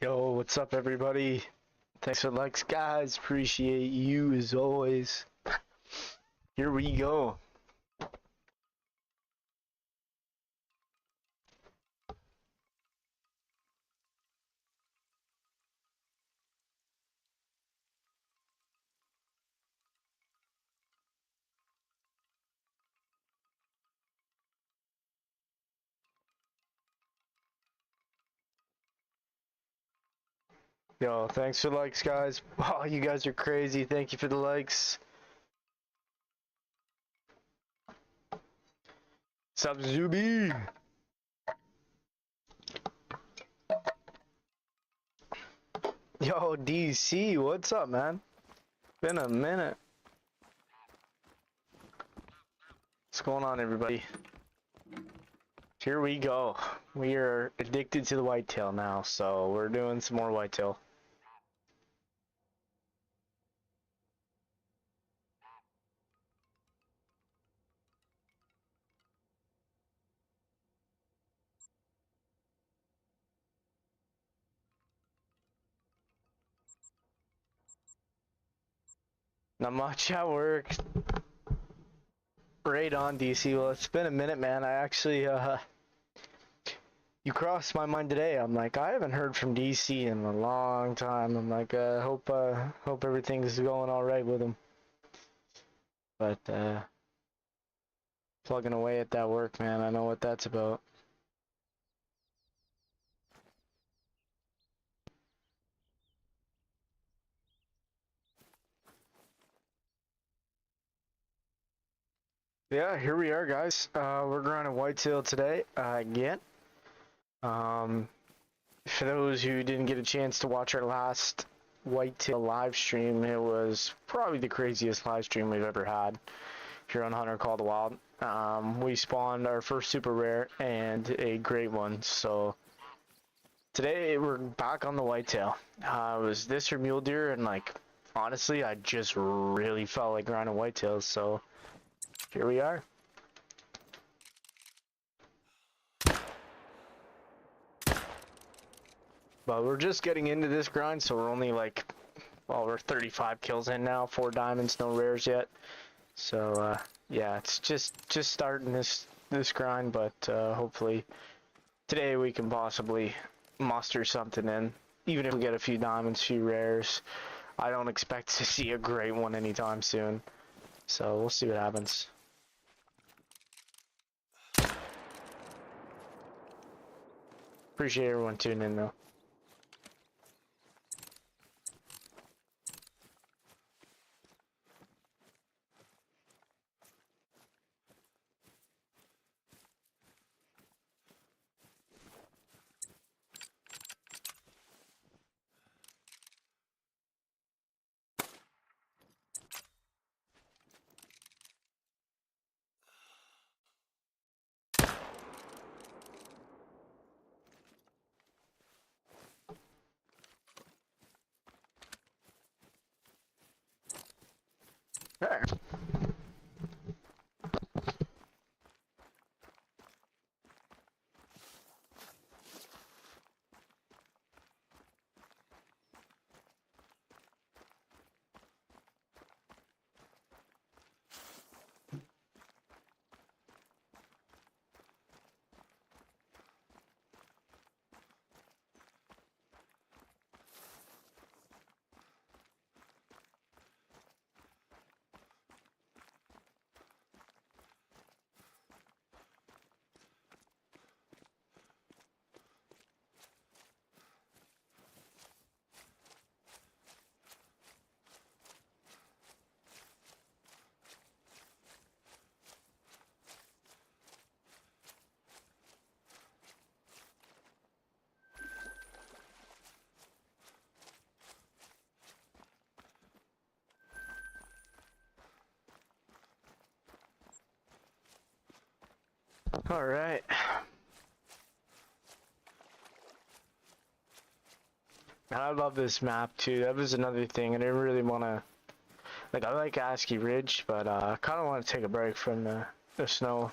Yo, what's up, everybody? Thanks for the likes, guys. Appreciate you as always. Here we go. Yo, thanks for the likes, guys. Wow, you guys are crazy. Thank you for the likes. Sup, Zuby? Yo, DC, what's up, man? Been a minute. What's going on, everybody? Here we go. We are addicted to the whitetail now, so we're doing some more whitetail. Not much at work. Right on, DC. Well, it's been a minute, man. I actually, you crossed my mind today. I'm like, I haven't heard from DC in a long time. I'm like, hope everything's going all right with him. But plugging away at that work, man. I know what that's about. Yeah, here we are, guys. We're grinding whitetail today again. For those who didn't get a chance to watch our last whitetail live stream, it was probably the craziest live stream we've ever had here on Hunter Call the Wild. We spawned our first super rare and a great one, so today we're back on the whitetail. It was this or mule deer, and like honestly I just really felt like grinding whitetails, so here we are. But we're just getting into this grind, so we're only like, well, we're 35 kills in now, 4 diamonds, no rares yet. So yeah, it's just starting this grind, but hopefully today we can possibly muster something in. Even if we get a few diamonds, few rares, I don't expect to see a great one anytime soon. So we'll see what happens. Appreciate everyone tuning in though. There. All right. I love this map too. That was another thing. I didn't really want to, like, I like ASCII Ridge, but I kind of want to take a break from the snow.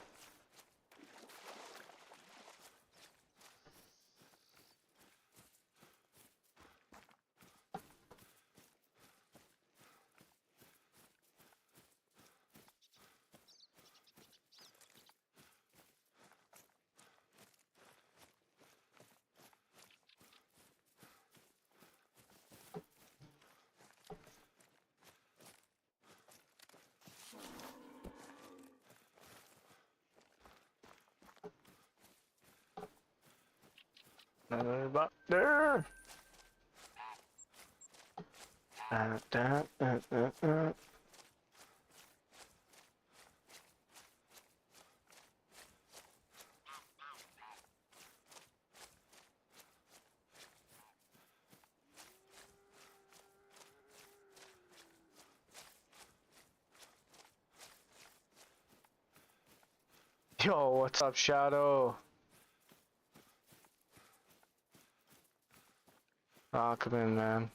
About there. Da. Yo, what's up, Shadow? Ah, come in, man.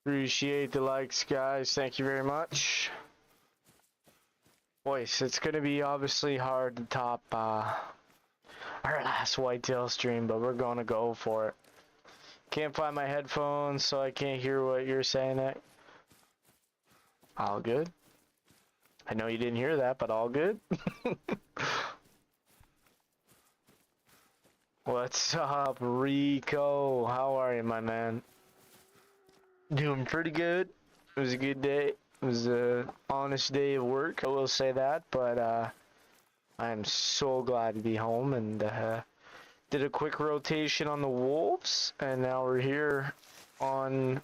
Appreciate the likes, guys. Thank you very much. Boys, it's gonna be obviously hard to top our last Whitetail stream, but we're gonna go for it. Can't find my headphones, so I can't hear what you're saying. All good. I know you didn't hear that, but all good. What's up, Rico? How are you, my man? Doing pretty good. It was a good day. It was a honest day of work, I will say that, but I am so glad to be home and did a quick rotation on the wolves, and now we're here on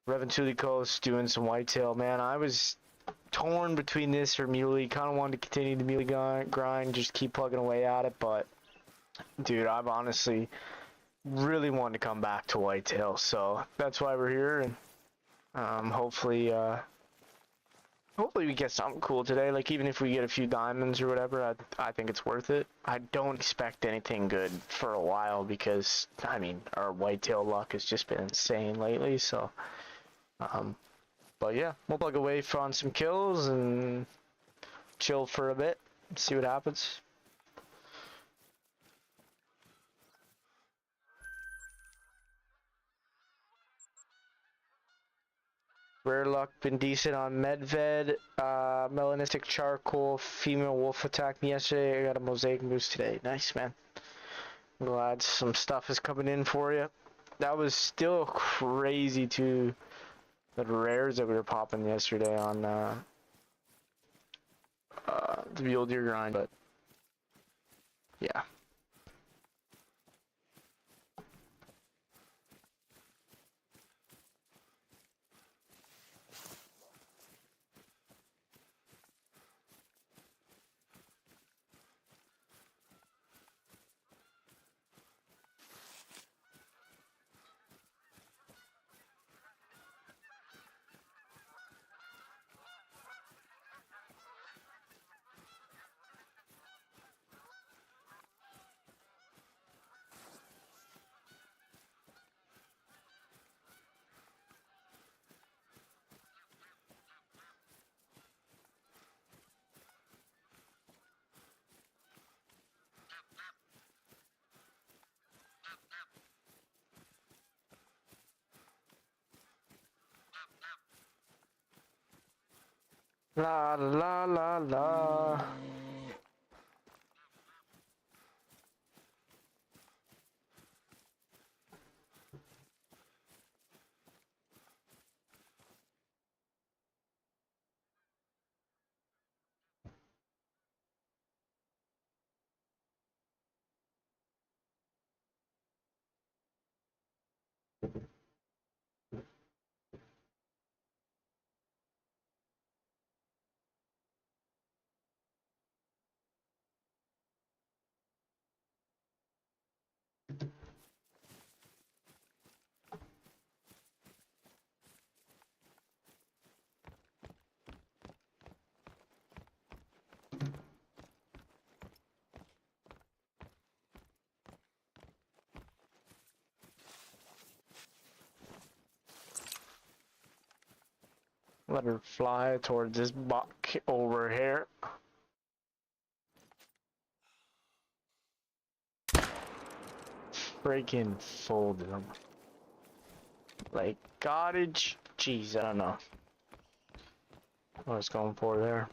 Reventuli Coast doing some whitetail. Man, I was torn between this or muley. Kind of wanted to continue the muley grind, just keep plugging away at it, but dude, I've honestly really wanted to come back to whitetail, so that's why we're here, and hopefully we get something cool today. Like, even if we get a few diamonds or whatever, I think it's worth it. I don't expect anything good for a while because, I mean, our whitetail luck has just been insane lately, so but yeah, we'll plug away on some kills and chill for a bit, see what happens. Rare luck been decent on Medved. Melanistic charcoal, female wolf attacked me yesterday. I got a mosaic moose today. Nice, man. I'm glad some stuff is coming in for you. That was still crazy too. The rares that we were popping yesterday on the mule deer grind, but yeah. La la la la. Let her fly towards this buck over here. Freaking folded him. Like cottage. Jeez, I don't know what I was going for there.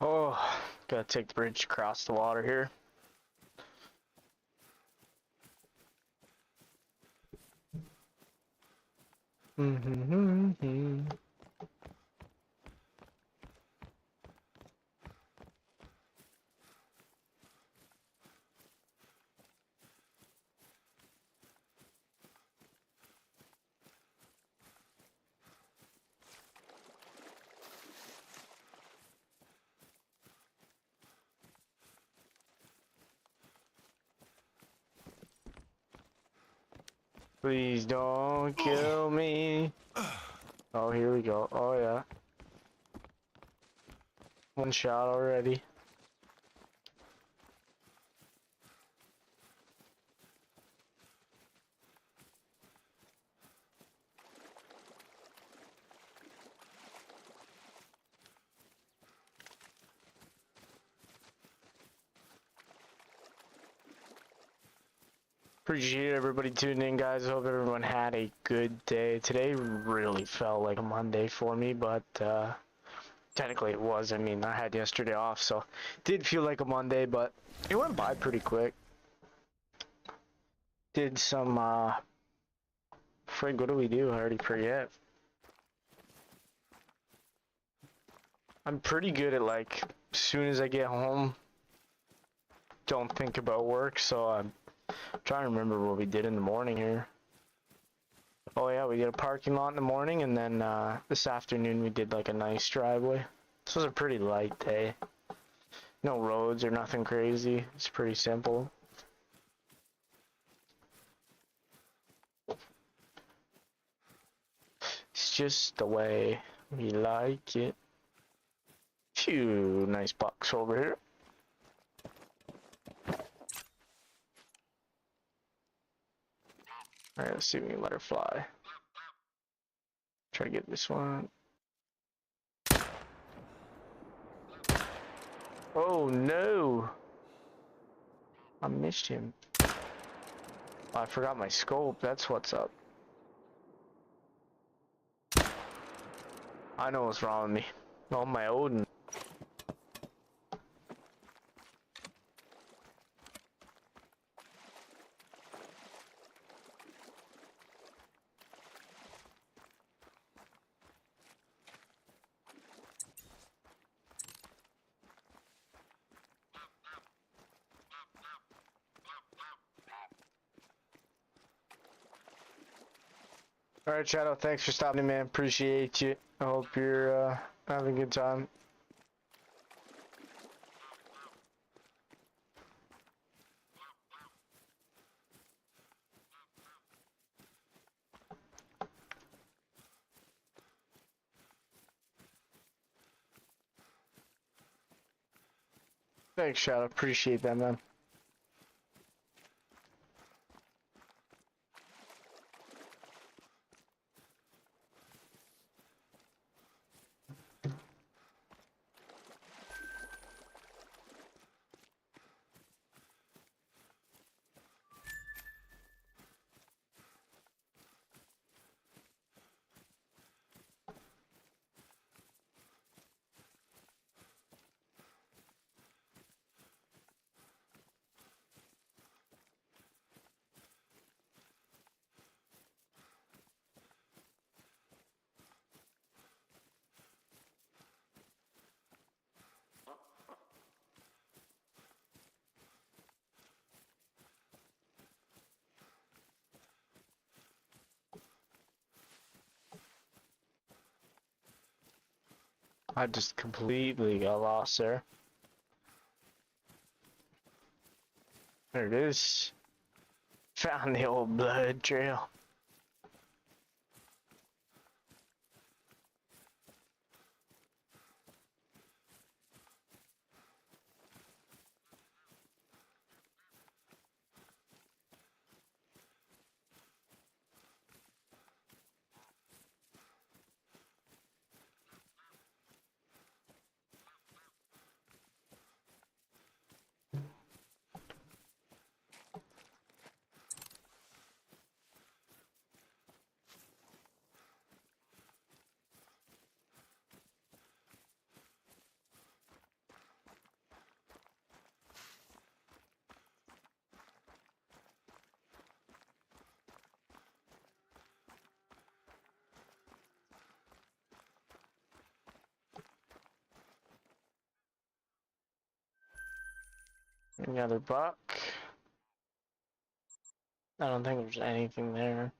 Oh, gotta take the bridge across the water here. Please don't kill me. Oh, here we go. Oh, yeah. One shot already. Appreciate everybody tuning in, guys. Hope everyone had a good day. Today really felt like a Monday for me, but technically it was. I mean, I had yesterday off, so it did feel like a Monday, but it went by pretty quick. Did some, frig, what do we do? I already forget. I'm pretty good at, like, as soon as I get home, don't think about work, so I'm trying to remember what we did in the morning here. Oh yeah, we did a parking lot in the morning, and then this afternoon we did like a nice driveway. This was a pretty light day. No roads or nothing crazy. It's pretty simple. It's just the way we like it. Phew, nice bucks over here. Alright, let's see if we can let her fly. Try to get this one. Oh no! I missed him. Oh, I forgot my scope, that's what's up. I know what's wrong with me. Oh, my Odin. Alright, Shadow, thanks for stopping in, man. Appreciate you. I hope you're having a good time. Thanks, Shadow. Appreciate that, man. I just completely got lost there. There it is. Found the old blood trail. Another buck. I don't think there's anything there.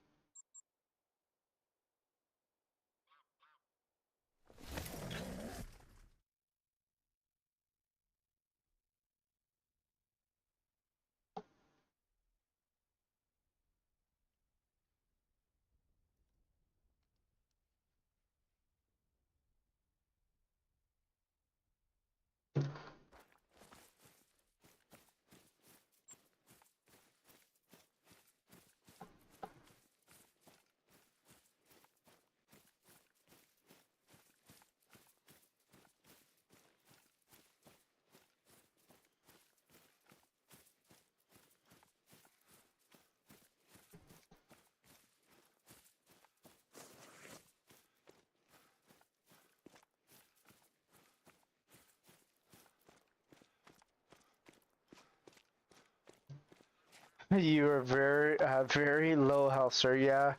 You are very low health, sir. Yeah.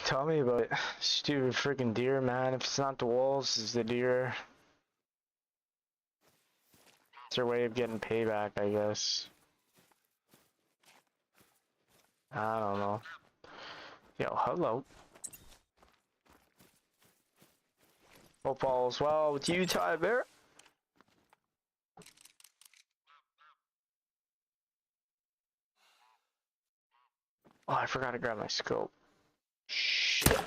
Tell me about it. Stupid freaking deer, man. If it's not the wolves, it's the deer. It's their way of getting payback, I guess. I don't know. Yo, hello. Hope all's well with you, Ty Bear. Oh, I forgot to grab my scope. Shit.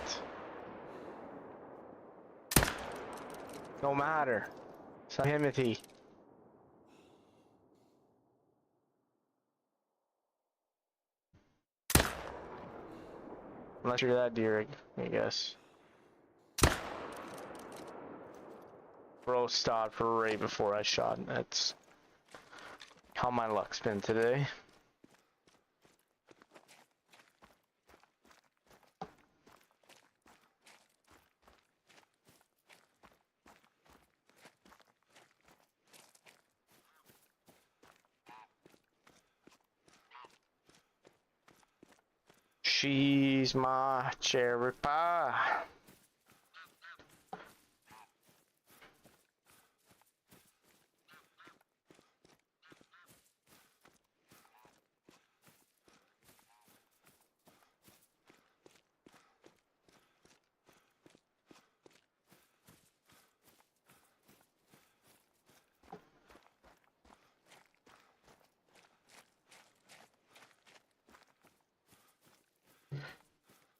No matter. It's not Timothy. Unless you're that deer, I guess. Bro stopped right before I shot. That's how my luck's been today. She's my cherry pie.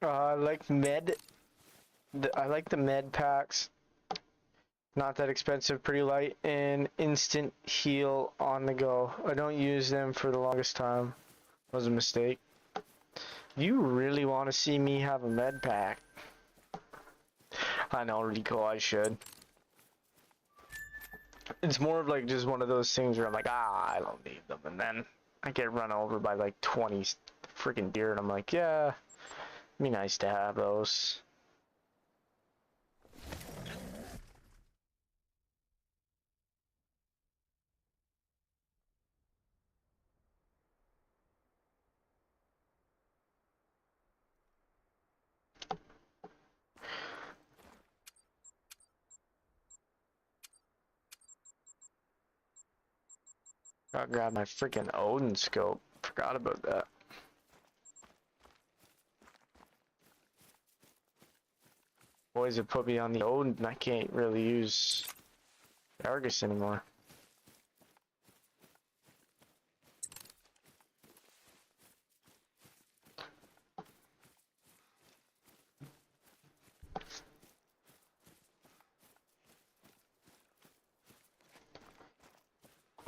I like I like the med packs. Not that expensive, pretty light, and instant heal on the go. I don't use them for the longest time. Was a mistake. You really want to see me have a med pack? I know, Rico, I should. It's more of like just one of those things where I'm like, I don't need them, and then I get run over by like 20 freaking deer, and I'm like, yeah, it'd be nice to have those. Gotta grab my freaking Odin scope. Forgot about that. Boys have put me on the Odin, and I can't really use Argus anymore.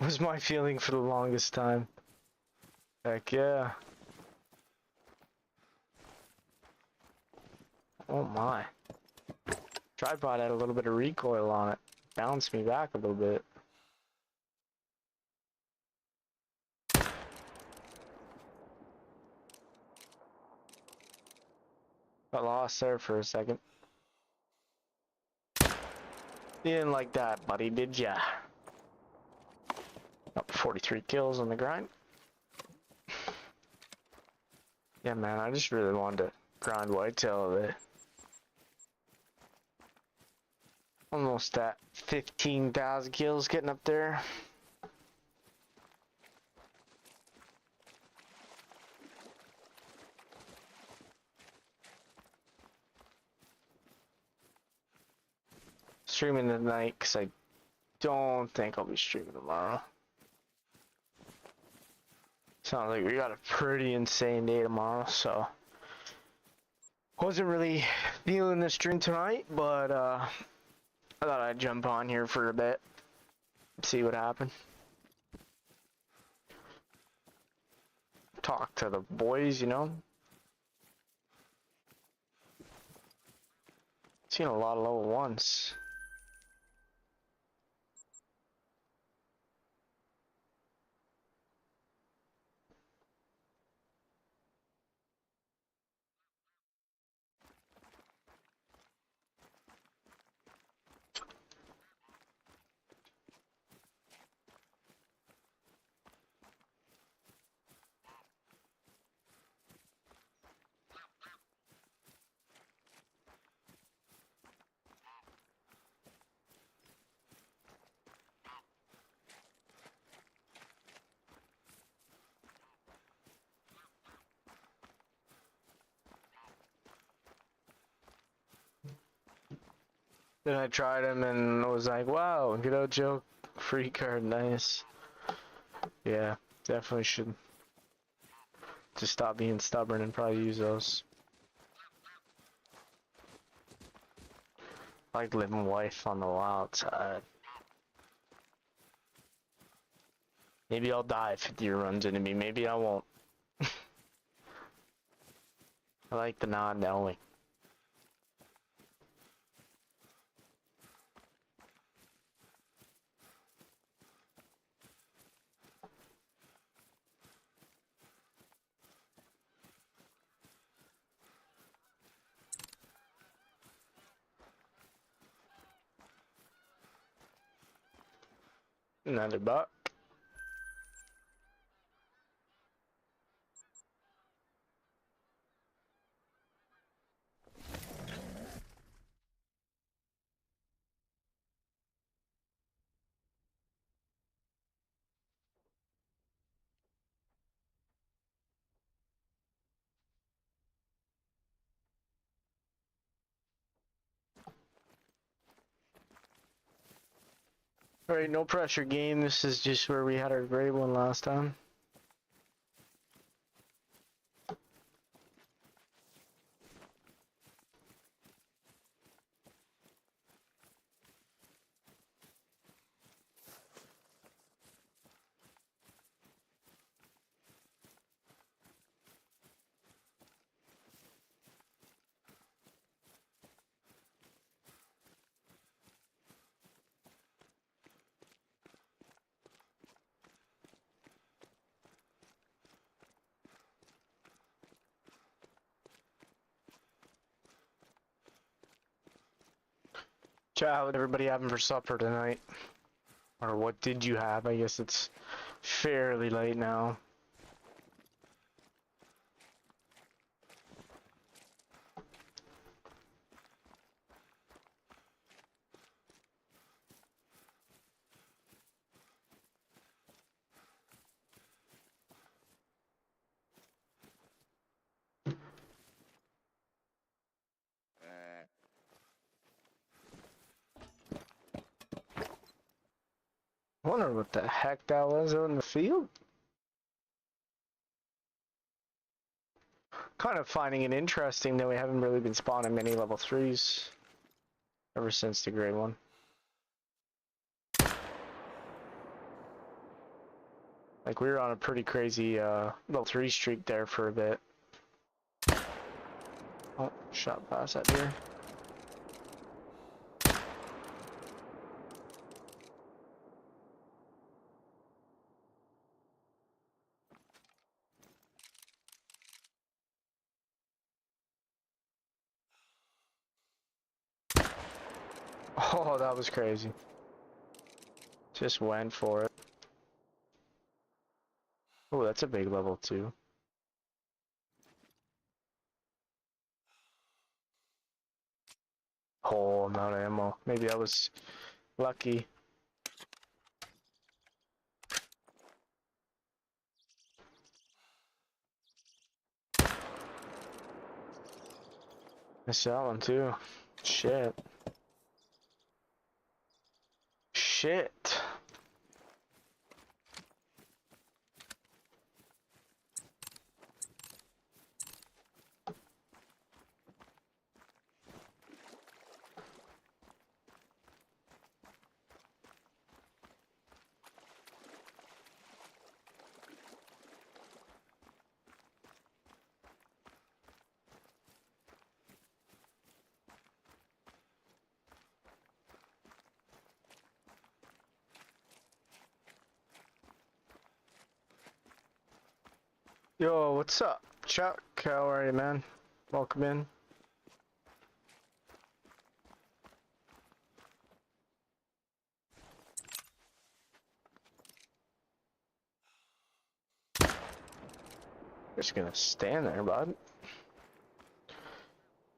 Was my feeling for the longest time. Heck yeah. Oh my. Tripod had a little bit of recoil on it. Bounced me back a little bit. Got lost there for a second. You didn't like that, buddy, did ya? Oh, 43 kills on the grind. Yeah, man, I just really wanted to grind Whitetail a bit. Almost at 15,000 kills, getting up there. streaming tonight because I don't think I'll be streaming tomorrow. Sounds like we got a pretty insane day tomorrow, so wasn't really feeling the stream tonight, but I thought I'd jump on here for a bit, see what happened. Talk to the boys, you know. Seen a lot of level ones. Then I tried him and was like, wow, good old joke, free card, nice. Yeah, definitely should just stop being stubborn and probably use those. I like living life on the wild side. Maybe I'll die if a deer runs into me, maybe I won't. I like the not knowing. Another buck. Alright, no pressure game. This is just where we had our great one last time. Chat, what everybody having for supper tonight? Or what did you have? I guess it's fairly late now. Wonder what the heck that was out in the field? Kind of finding it interesting that we haven't really been spawning many level 3s ever since the gray one. Like we were on a pretty crazy level 3 streak there for a bit. Oh, shot past that deer. Oh, that was crazy. Just went for it. Oh, that's a big level 2. Oh, amount of ammo. Maybe I was lucky. Missed that one too. Shit. shit. Yo, what's up, Chuck? How are you, man? Welcome in. Just gonna stand there, bud.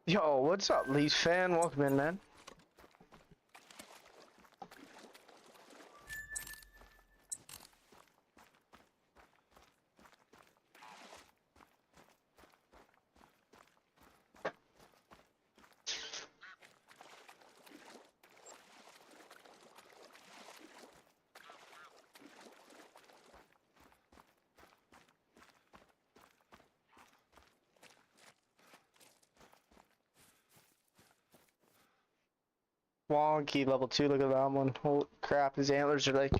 Yo, what's up, Leafs fan? Welcome in, man. Wonky level 2, look at that one. Holy crap, his antlers are like,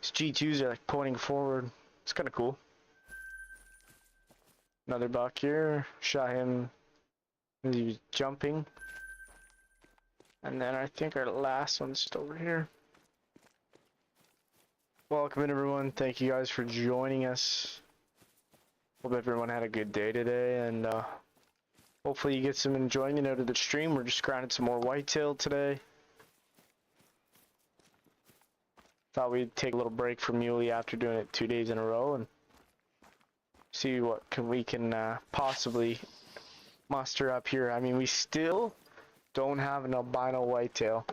his G2s are like pointing forward. It's kind of cool. Another buck here. Shot him as he was jumping. And then I think our last one's just over here. Welcome in, everyone. Thank you guys for joining us. Hope everyone had a good day today, and hopefully you get some enjoyment out of the stream. We're just grinding some more whitetail today. Thought we'd take a little break from Muley after doing it 2 days in a row and see what we can possibly muster up here. I mean, we still don't have an albino whitetail.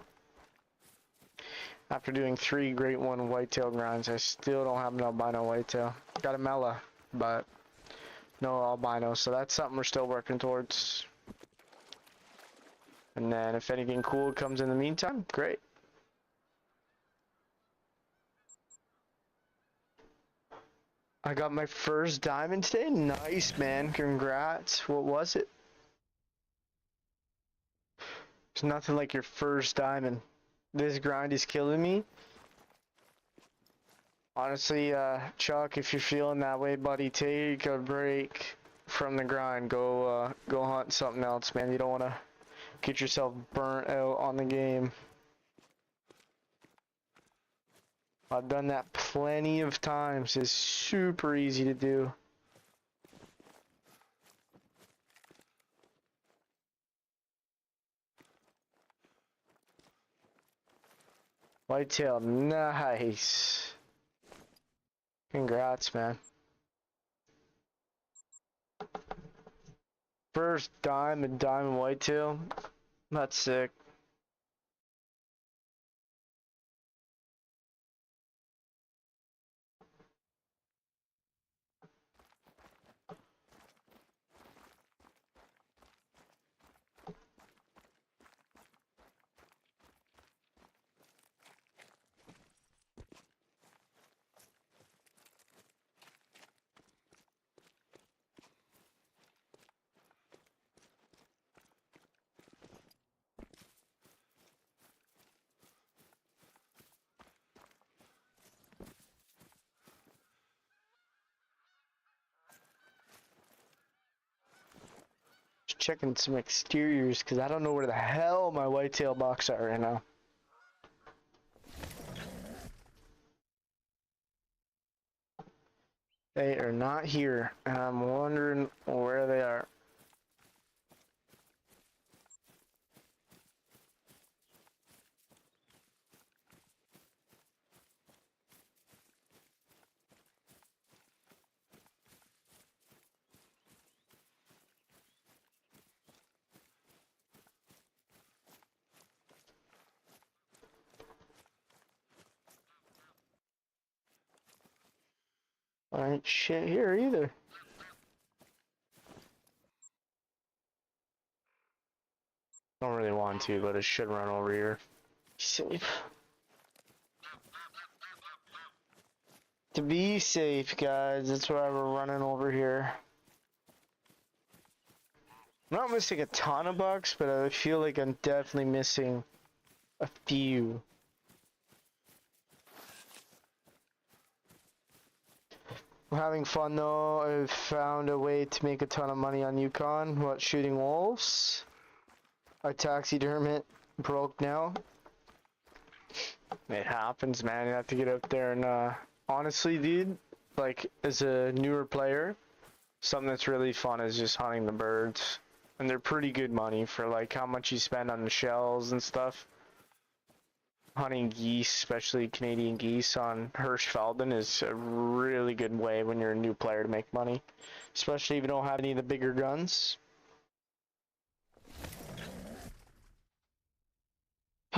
After doing 3 great one whitetail grinds, I still don't have an albino whitetail. Got a Mela, but no albino, so that's something we're still working towards. And then if anything cool comes in the meantime, great. I got my first diamond today. Nice, man. Congrats. What was it? There's nothing like your first diamond. This grind is killing me. Honestly, Chuck, if you're feeling that way, buddy, take a break from the grind. Go hunt something else, man. You don't want to get yourself burnt out on the game. I've done that plenty of times. It's super easy to do. Whitetail, nice. Congrats, man. First diamond whitetail. That's sick. Checking some exteriors because I don't know where the hell my whitetail box are right now. They are not here, and I'm wondering where they are. Ain't shit here either. Don't really want to, but I should run over here. Safe. To be safe, guys, that's why we're running over here. I'm not missing a ton of bucks, but I feel like I'm definitely missing a few. I'm having fun though. I've found a way to make a ton of money on Yukon. What, shooting wolves? Our taxidermist broke now. It happens, man. You have to get out there and honestly, dude, like as a newer player, something that's really fun is just hunting the birds. And they're pretty good money for like how much you spend on the shells and stuff. Hunting geese, especially Canadian geese on Hirschfelden, is a really good way when you're a new player to make money. Especially if you don't have any of the bigger guns.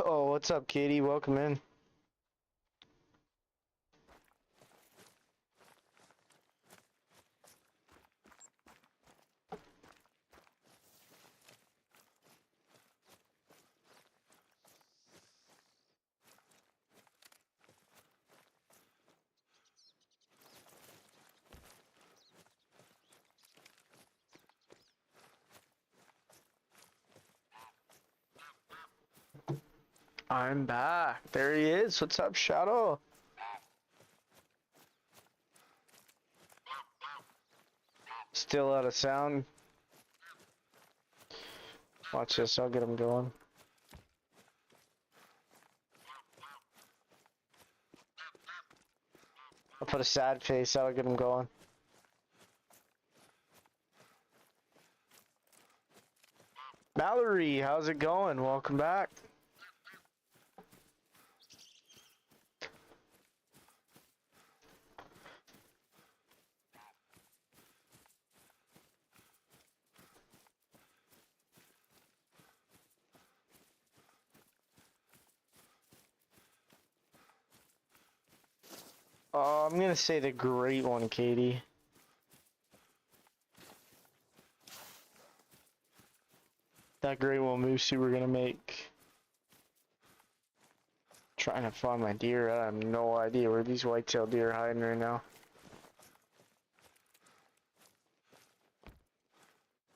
Oh, what's up, Katie? Welcome in. I'm back. There he is. What's up, Shadow? Still out of sound. Watch this. I'll get him going. I'll put a sad face. That'll get him going. Mallory, how's it going? Welcome back. I'm gonna say the great one, Katie. That great one Moosey we're gonna make. Trying to find my deer. I have no idea where these whitetail deer are hiding right now.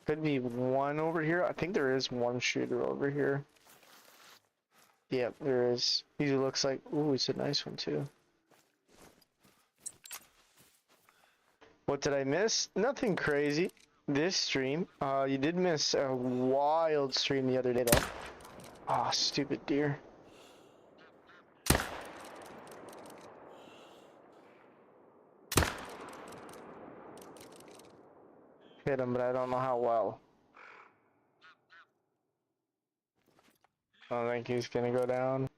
Could be one over here. I think there is one shooter over here. Yep, there is. He looks like, ooh, it's a nice one too. What did I miss? Nothing crazy. This stream. You did miss a wild stream the other day though. Ah, stupid deer. Hit him, but I don't know how well. I don't think he's gonna go down.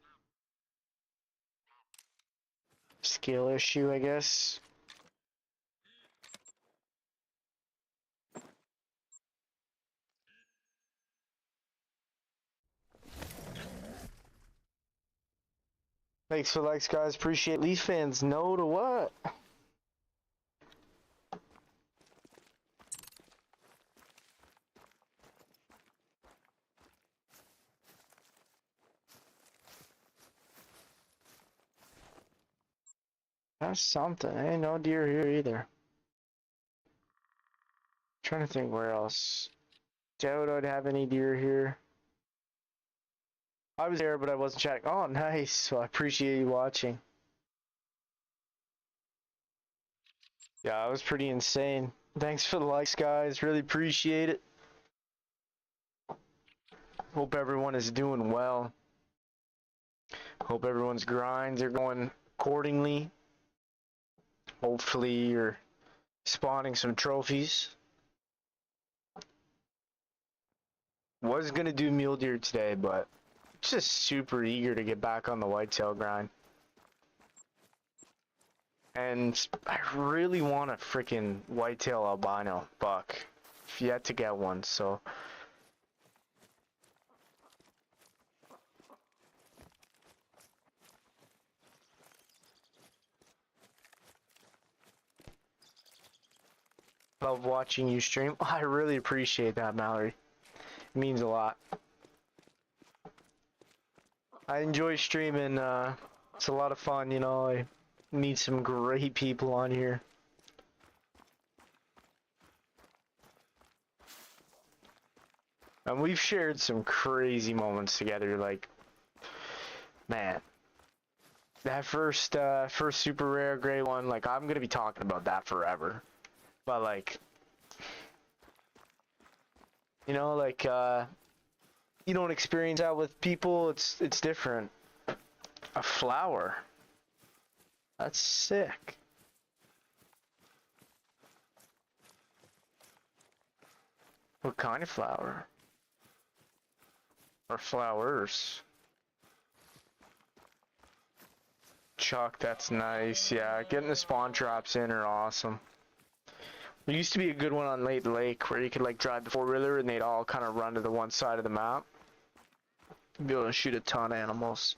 Skill issue, I guess. Thanks for likes, guys. Appreciate Leaf fans. No to what? That's something. Ain't no deer here either. Trying to think where else. Doubt I'd have any deer here. I was there, but I wasn't chatting. Oh, nice. Well, I appreciate you watching. Yeah, it was pretty insane. Thanks for the likes, guys. Really appreciate it. Hope everyone is doing well. Hope everyone's grinds are going accordingly. Hopefully you're spawning some trophies. Was gonna do mule deer today, but just super eager to get back on the whitetail grind. And I really want a freaking whitetail albino buck. I've yet to get one, so. Love watching you stream. I really appreciate that, Mallory. It means a lot. I enjoy streaming. It's a lot of fun, you know. Meet some great people on here. And we've shared some crazy moments together, like, man. That first super rare gray one, like, I'm gonna be talking about that forever. But, like, you know, like, you don't experience that with people, it's different. A flower. That's sick. What kind of flower? Or flowers? Chuck, that's nice. Yeah, getting the spawn traps in are awesome. There used to be a good one on Lake Lake where you could like drive the four-wheeler and they'd all kind of run to the one side of the map. Be able to shoot a ton of animals.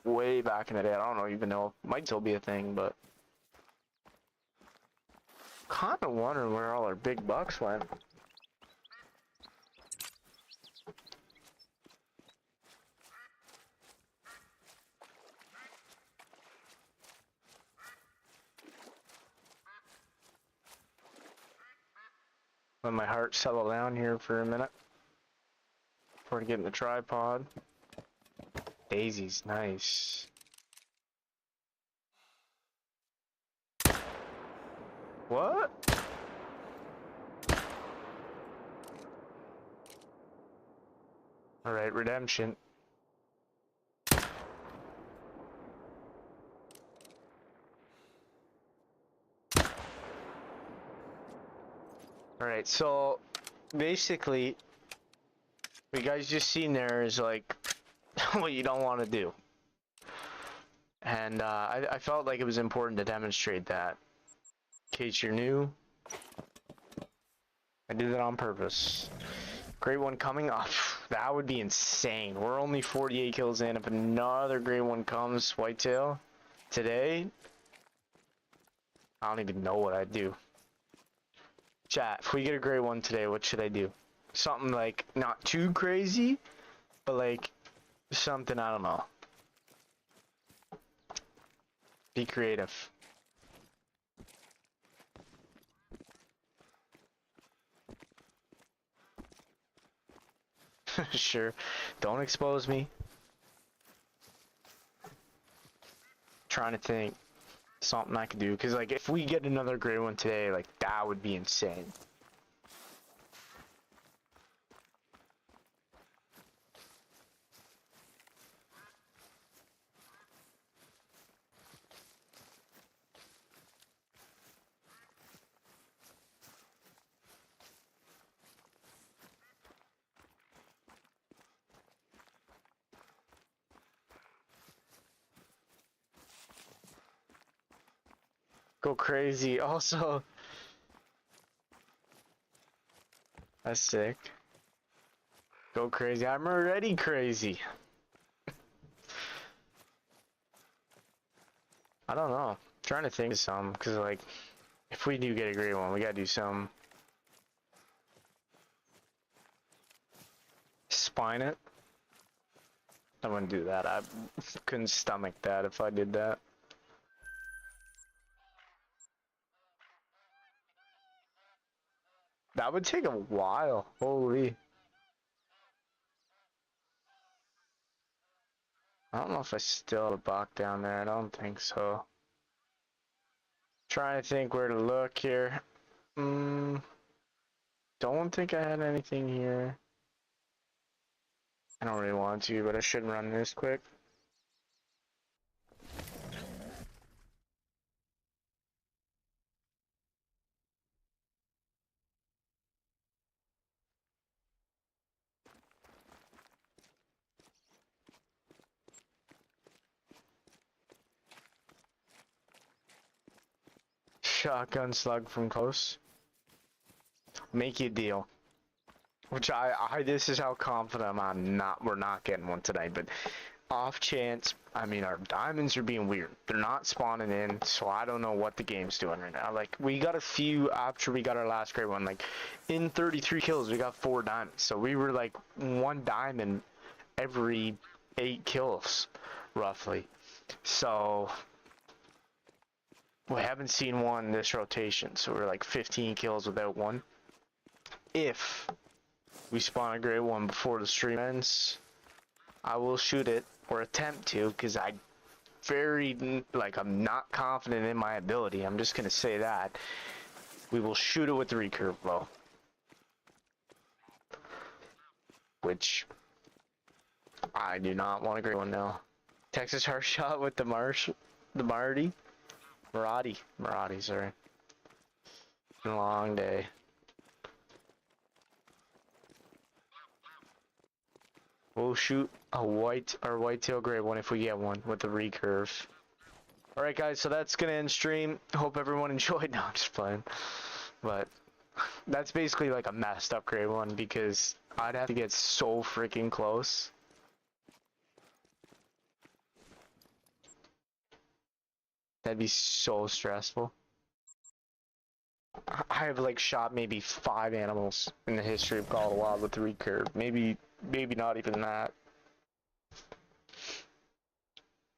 Way back in the day, I don't even know. Might still be a thing, but kind of wondering where all our big bucks went. Let my heart settle down here for a minute before I get in the tripod. Daisy's nice. What? Alright, redemption. Alright, so basically what you guys just seen there is like what you don't want to do. And I felt like it was important to demonstrate that. In case you're new, I did that on purpose. Great one coming up. That would be insane. We're only 48 kills in. If another great one comes, Whitetail, today, I don't even know what I'd do. Chat, if we get a great one today, what should I do? Something like not too crazy, but like something, I don't know. Be creative. Sure. Don't expose me. Trying to think something I could do, because like if we get another great one today, like that would be insane. Go crazy. Also, that's sick. Go crazy. I'm already crazy. I don't know. I'm trying to think of some, because like if we do get a great one, we gotta do some. Spine it. I wouldn't do that. I couldn't stomach that if I did that. That would take a while. Holy. I don't know if I still have a buck down there. I don't think so. Trying to think where to look here. Don't think I had anything here. I don't really want to, but I should run this quick. Shotgun slug from close. Make you a deal. Which this is how confident we're not getting one tonight, but off chance, I mean, our diamonds are being weird. They're not spawning in, so I don't know what the game's doing right now. Like, we got a few after we got our last great one. Like, in 33 kills, we got 4 diamonds. So we were like 1 diamond every 8 kills, roughly. So we haven't seen one this rotation, so we're like 15 kills without one. If we spawn a great one before the stream ends, I will shoot it or attempt to, because I'm not confident in my ability. I'm just gonna say that. We will shoot it with the recurve bow. Which I do not want a great one now. Texas Heart Shot with the Marty, sorry. It's been a long day. We'll shoot a whitetail great one if we get one with the recurve. Alright guys, so that's gonna end stream. Hope everyone enjoyed. No, I'm just playing. But that's basically like a messed up great one because I'd have to get so freaking close. That'd be so stressful. I have like shot maybe 5 animals in the history of Call of the Wild with the recurve. Maybe not even that.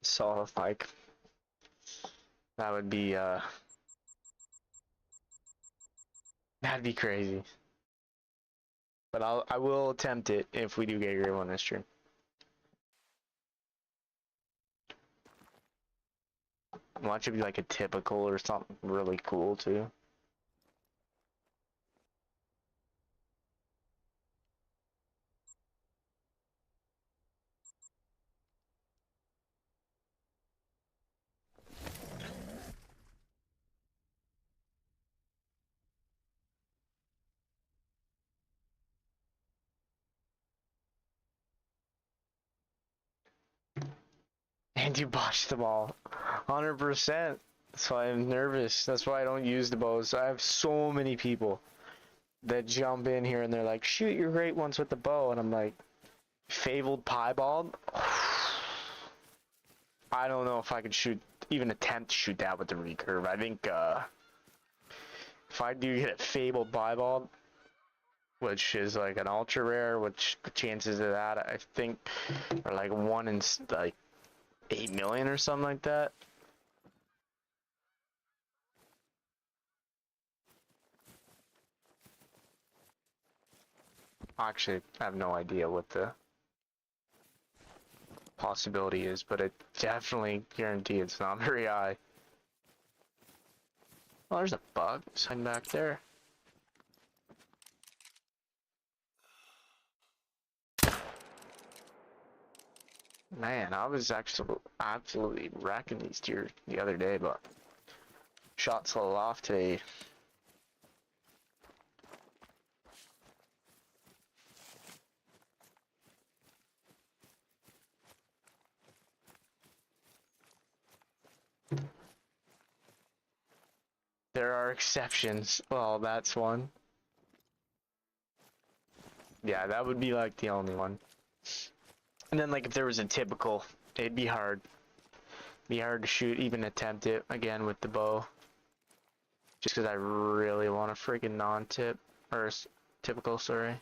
So like that would be that'd be crazy. But I will attempt it if we do get a great one this stream. Watch it be like a typical or something really cool too. And you botched them all. 100%. That's why I'm nervous. That's why I don't use the bows. I have so many people that jump in here and they're like, shoot your great ones with the bow. And I'm like, fabled piebald? I don't know if I could even attempt to shoot that with the recurve. I think if I do get a fabled piebald, which is like an ultra rare, which the chances of that I think are like 1 in like 8 million or something like that. Actually, I have no idea what the possibility is, but I definitely guarantee it's not very high. Oh, there's a bug hiding back there. Man, I was actually absolutely wrecking these deer the other day, but shots a little off today. There are exceptions. Well, that's one. Yeah, that would be like the only one. And then like if there was a typical, it'd be hard. Be hard to shoot, even attempt it again with the bow. Just because I really want a freaking non-tip, or typical, sorry.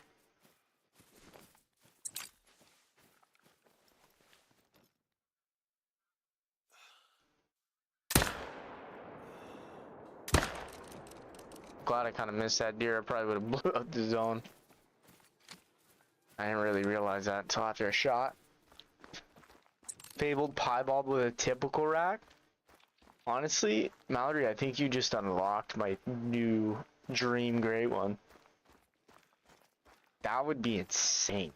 Glad I kind of missed that deer. I probably would have blew up the zone. I didn't really realize that until after a shot. Fabled piebald with a typical rack. Honestly, Mallory, I think you just unlocked my new dream great one. That would be insane.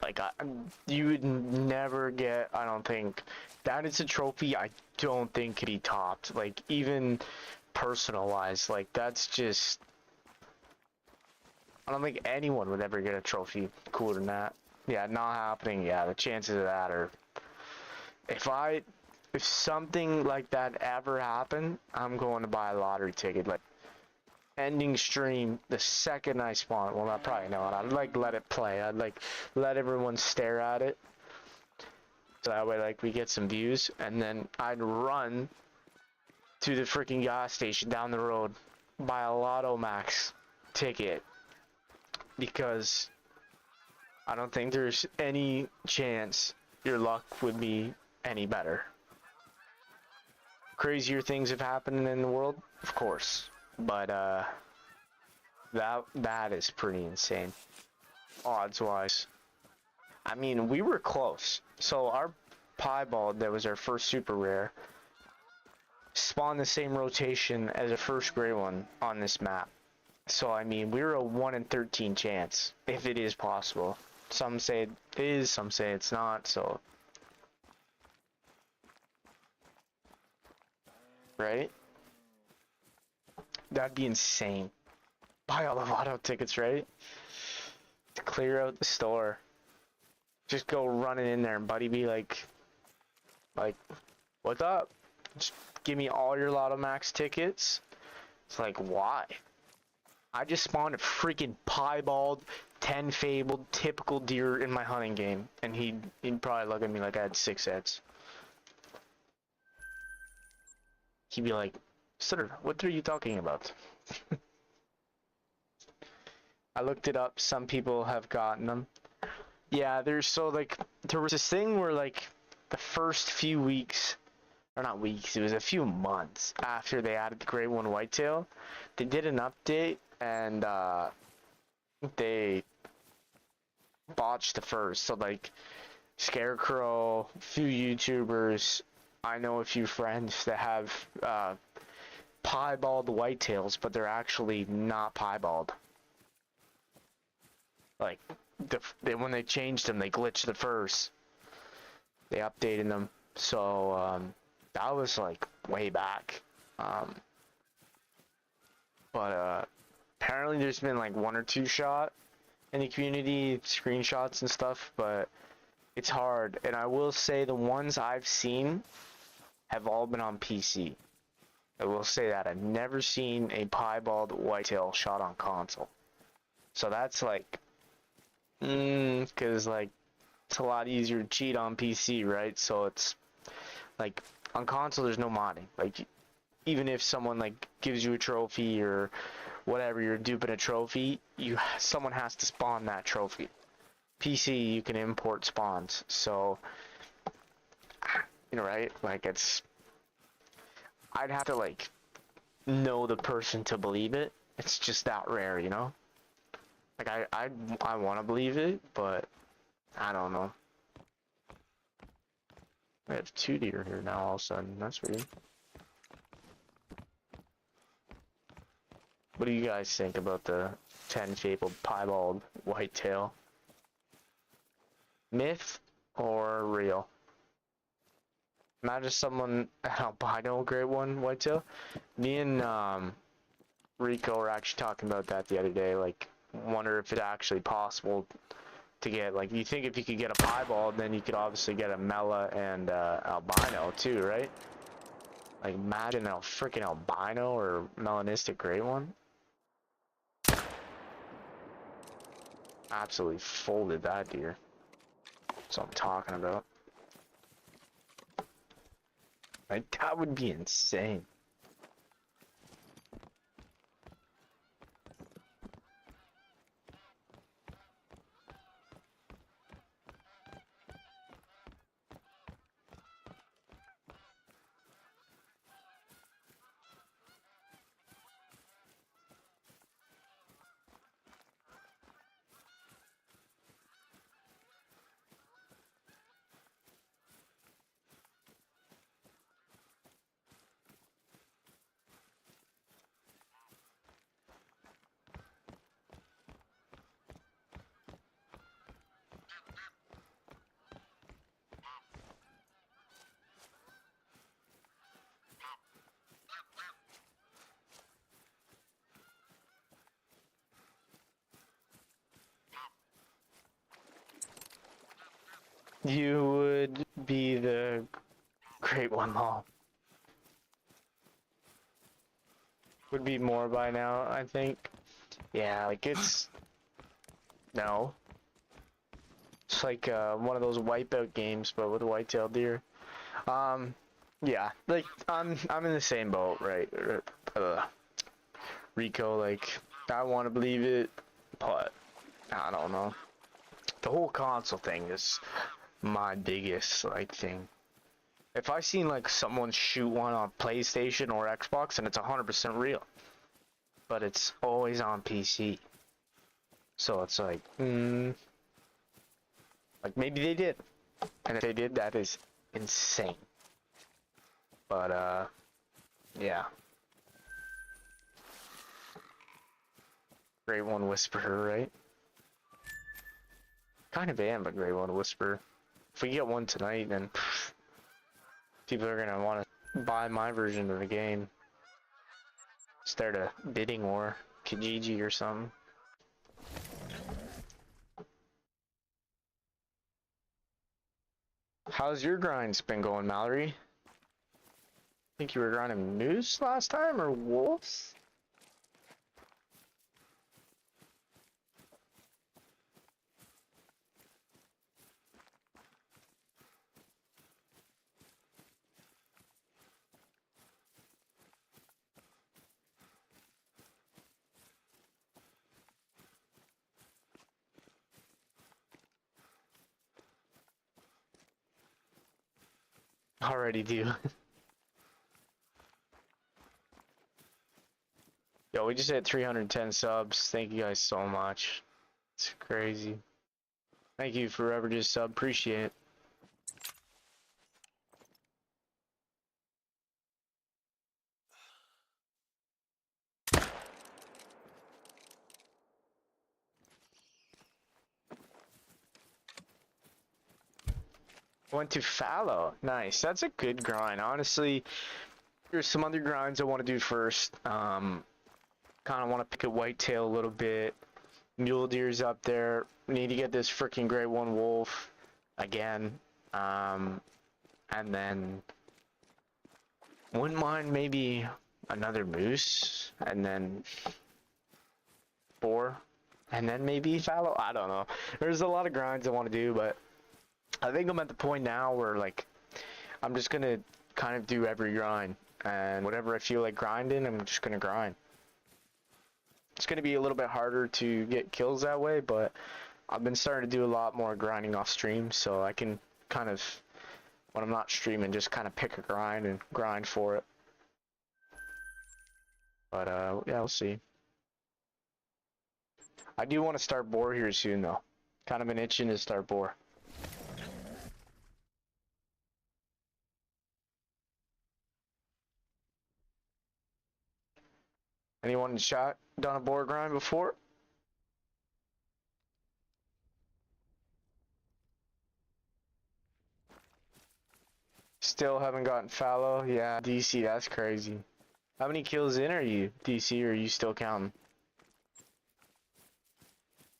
Like, you would never get, I don't think, that is a trophy I don't think could be topped. Like, even personal-wise, like, that's just, I don't think anyone would ever get a trophy cooler than that. Yeah, not happening. Yeah, the chances of that are, if something like that ever happened, I'm going to buy a lottery ticket. Like, ending stream the second I spawn. Well, not probably not. I'd like let it play. I'd like let everyone stare at it. So that way, like, we get some views, and then I'd run to the freaking gas station down the road, buy a Lotto Max ticket, because I don't think there's any chance your luck would be any better. Crazier things have happened in the world, of course, but that is pretty insane, odds-wise. I mean, we were close. So our piebald, that was our first super rare, spawned the same rotation as a first gray one on this map. So I mean, we were a 1 in 13 chance, if it is possible. Some say it is, some say it's not, so. Right? That'd be insane. Buy all the lotto tickets, right? To clear out the store. Just go running in there and buddy be like, what's up? Just give me all your Lotto Max tickets. It's like, why? I just spawned a freaking piebald, 10 fabled, typical deer in my hunting game, and he'd probably look at me like I had 6 heads. He'd be like, sir, what are you talking about? I looked it up. Some people have gotten them. Yeah, there was this thing where, like, the first few weeks, or not weeks, it was a few months after they added the Grade 1 Whitetail, they did an update, and they botched the first. So, like, Scarecrow, a few YouTubers, I know a few friends that have piebald whitetails, but they're actually not piebald. Like, when they changed them, they glitched the first. They updated them. So, that was, like, way back. But apparently there's been, like, 1 or 2 shot in the community, screenshots and stuff, but it's hard. And I will say the ones I've seen have all been on PC. I will say that. I've never seen a piebald whitetail shot on console. So that's, like, because, like, it's a lot easier to cheat on PC, right? So it's, like, on console there's no modding. Like, even if someone, like, gives you a trophy or whatever, you're duping a trophy, someone has to spawn that trophy. PC, you can import spawns. So, you know, right? Like, I'd have to, like, know the person to believe it. It's just that rare, you know? Like, I want to believe it, but I don't know. I have 2 deer here now all of a sudden. That's weird. What do you guys think about the 10 fabled piebald whitetail? Myth or real? Imagine someone albino Grade 1 whitetail. Me and Rico were actually talking about that the other day. Like, wonder if it's actually possible to get, like, you think if you could get a piebald, then you could obviously get a mela and albino too, right? Like, imagine a freaking albino or melanistic Grade 1. Absolutely folded that deer. That's what I'm talking about. Like, that would be insane. You would be the Great One Mall. Would be more by now, I think. Yeah, like, it's... No. It's like one of those wipeout games, but with white-tailed deer. Yeah, like I'm in the same boat, right? Rico, like I want to believe it, but I don't know. The whole console thing is my biggest like thing. If I seen like someone shoot one on PlayStation or Xbox, and it's 100% real, but it's always on PC, so it's like, like maybe they did, and if they did, that is insane. But yeah. Great One Whisperer, right? Kind of am a Great One Whisperer. If we get one tonight, then people are gonna want to buy my version of the game. Start a bidding war, Kijiji or something. How's your grinds been going, Mallory? Think you were grinding moose last time, or wolves? Already do. Yo, we just hit 310 subs. Thank you guys so much. It's crazy. Thank you for whoever just sub. Appreciate it. Went to fallow. Nice. That's a good grind. Honestly, there's some other grinds I want to do first. Kind of want to pick a whitetail a little bit. Mule deer's up there. Need to get this freaking Great One Wolf again. And then wouldn't mind maybe another moose, and then boar, and then maybe fallow. I don't know. There's a lot of grinds I want to do, but I think I'm at the point now where like I'm just gonna kind of do every grind, and whatever I feel like grinding, I'm just gonna grind. It's gonna be a little bit harder to get kills that way, but I've been starting to do a lot more grinding off stream, so I can kind of, when I'm not streaming, just kind of pick a grind and grind for it. But yeah, we'll see. I do want to start boar here soon though. Kind of been itching to start boar. Anyone in chat done a boar grind before? Still haven't gotten fallow? Yeah, DC, that's crazy. How many kills in are you, DC, or are you still counting?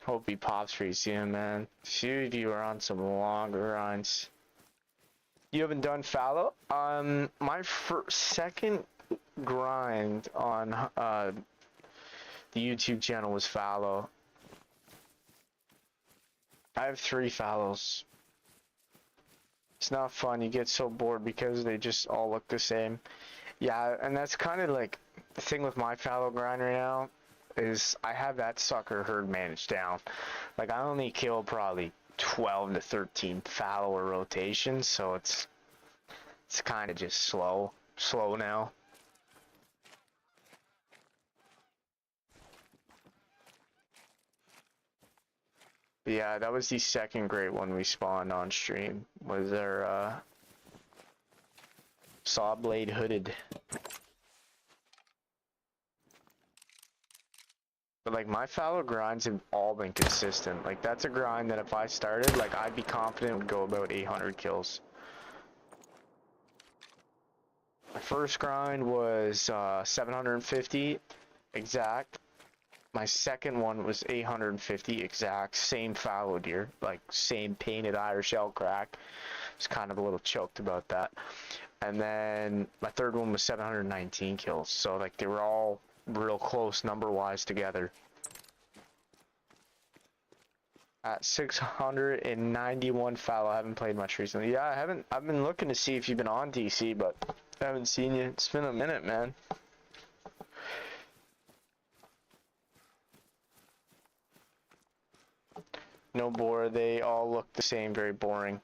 Hope he pops for you soon, man. Few of you are on some longer grinds. You haven't done fallow? My second grind on the YouTube channel was fallow. I have 3 fallows. It's not fun. You get so bored because they just all look the same. Yeah, and that's kind of like the thing with my fallow grind right now is I have that sucker herd managed down. Like I only kill probably 12 to 13 fallow or rotations, so it's kind of just slow now. But yeah, that was the second great one we spawned on stream. Was our saw blade hooded. But like my fallow grinds have all been consistent. Like that's a grind that if I started, like I'd be confident would go about 800 kills. My first grind was 750 exact. My second one was 850 exact. Same fallow deer, like same painted Irish elk crack. Was kind of a little choked about that. And then my third one was 719 kills. So like they were all real close number wise together. At 691 fallow. I haven't played much recently. Yeah, I haven't. I've been looking to see if you've been on DC, but I haven't seen you. It's been a minute, man. No bore. They all look the same. Very boring.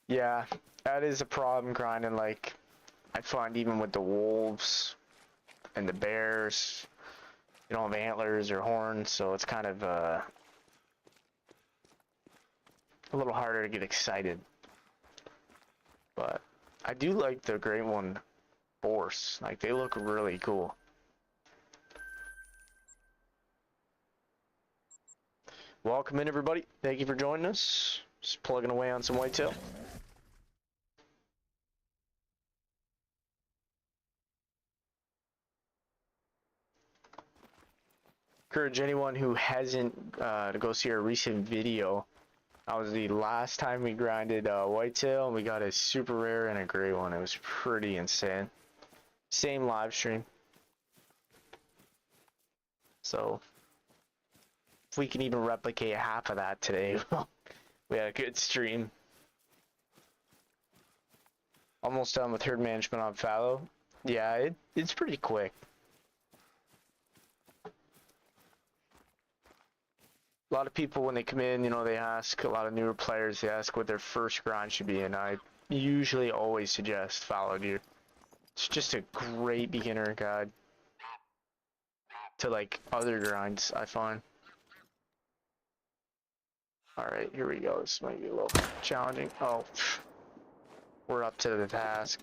Yeah, that is a problem grinding. Like, I find even with the wolves and the bears, you don't have antlers or horns, so it's kind of a little harder to get excited. But I do like the great one boars. Like, they look really cool. Welcome in, everybody. Thank you for joining us. Just plugging away on some whitetail. Encourage anyone who hasn't to go see our recent video. That was the last time we grinded whitetail, and we got a super rare and a gray one. It was pretty insane. Same live stream. So if we can even replicate half of that today, we had a good stream. Almost done with herd management on fallow. Yeah, it's pretty quick. A lot of people, when they come in, you know, they ask, a lot of newer players, they ask what their first grind should be, and I usually always suggest fallow deer. It's just a great beginner guide to, like, other grinds, I find. Alright, here we go. This might be a little challenging. Oh, we're up to the task.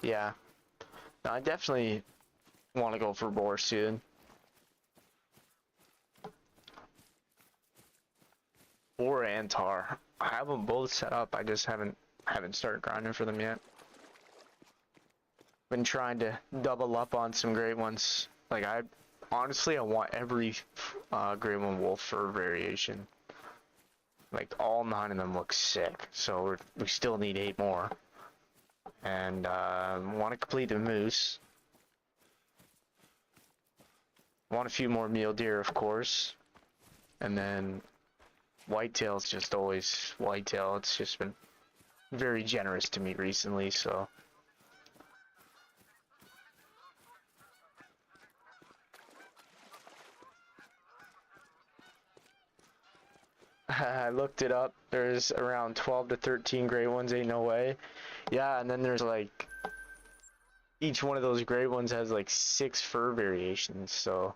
Yeah. No, I definitely want to go for boar soon. Boar and tar. I have them both set up. I just haven't started grinding for them yet. Been trying to double up on some great ones. Like, I honestly want every great one wolf fur variation. Like, all 9 of them look sick. So we still need 8 more. And want to complete the moose. Want a few more mule deer, of course. And then whitetail's just always whitetail. It's just been very generous to me recently, so. I looked it up. There's around 12 to 13 great ones, ain't no way. Yeah, and then there's like, each one of those great ones has like 6 fur variations, so.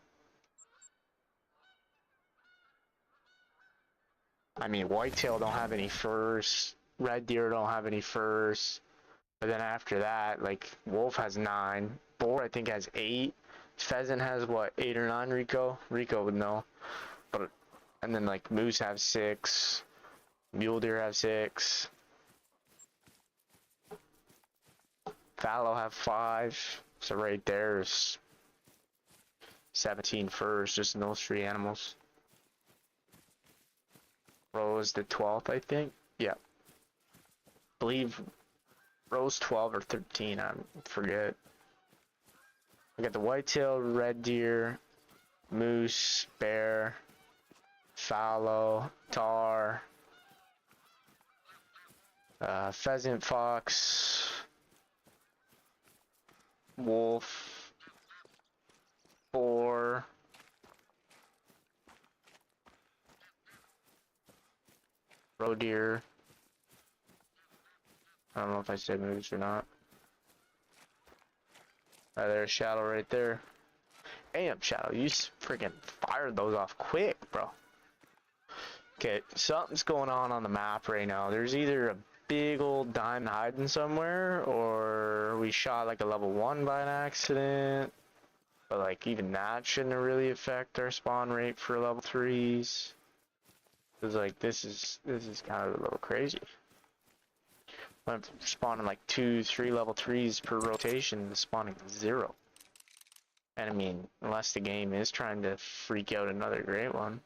I mean, whitetail don't have any furs, red deer don't have any furs, but then after that, like, wolf has 9, boar I think has 8, pheasant has what, 8 or 9, Rico? Rico would know. But, and then like moose have 6, mule deer have 6, fallow have 5, so right there's 17 furs just in those 3 animals. Rose the 12th, I think. Yeah. Believe Rose 12 or 13, I forget. We got the whitetail, red deer, moose, bear, fallow, tar, pheasant, fox, wolf, boar, roe deer. I don't know if I said moose or not. There's Shadow right there. Damn, Shadow, you freaking fired those off quick, bro. Okay, something's going on the map right now. There's either a big old diamond hiding somewhere, or we shot like a level 1 by an accident. But like, even that shouldn't really affect our spawn rate for level 3s. Cause like, this is kind of a little crazy. I'm spawning like 2, 3 level 3s per rotation, spawning 0. And I mean, unless the game is trying to freak out another great one.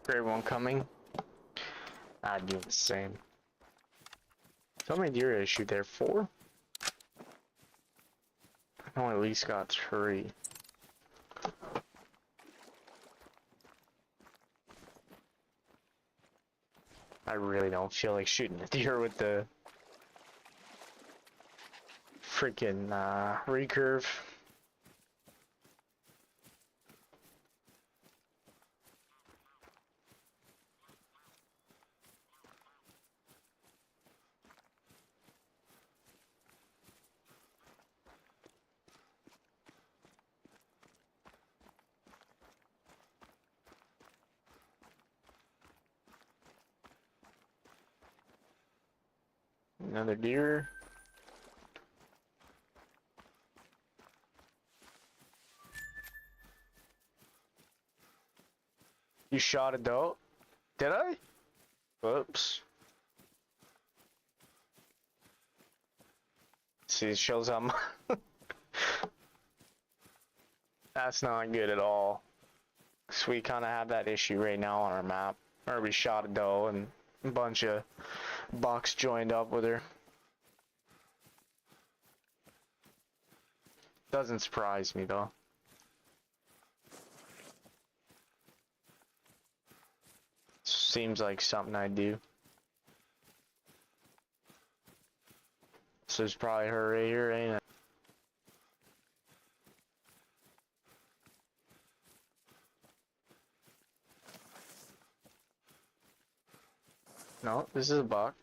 Great one coming. I'd do the same. How many deer did I shoot there? 4? I only at least got 3. I really don't feel like shooting a deer with the freaking recurve. Another deer. You shot it though? Did I? Whoops. See, it shows how much. That's not good at all. So we kind of have that issue right now on our map. Or we shot a doe and a bunch of bucks joined up with her. Doesn't surprise me though. Seems like something I'd do. This is probably her right here, ain't it? No, this is a buck.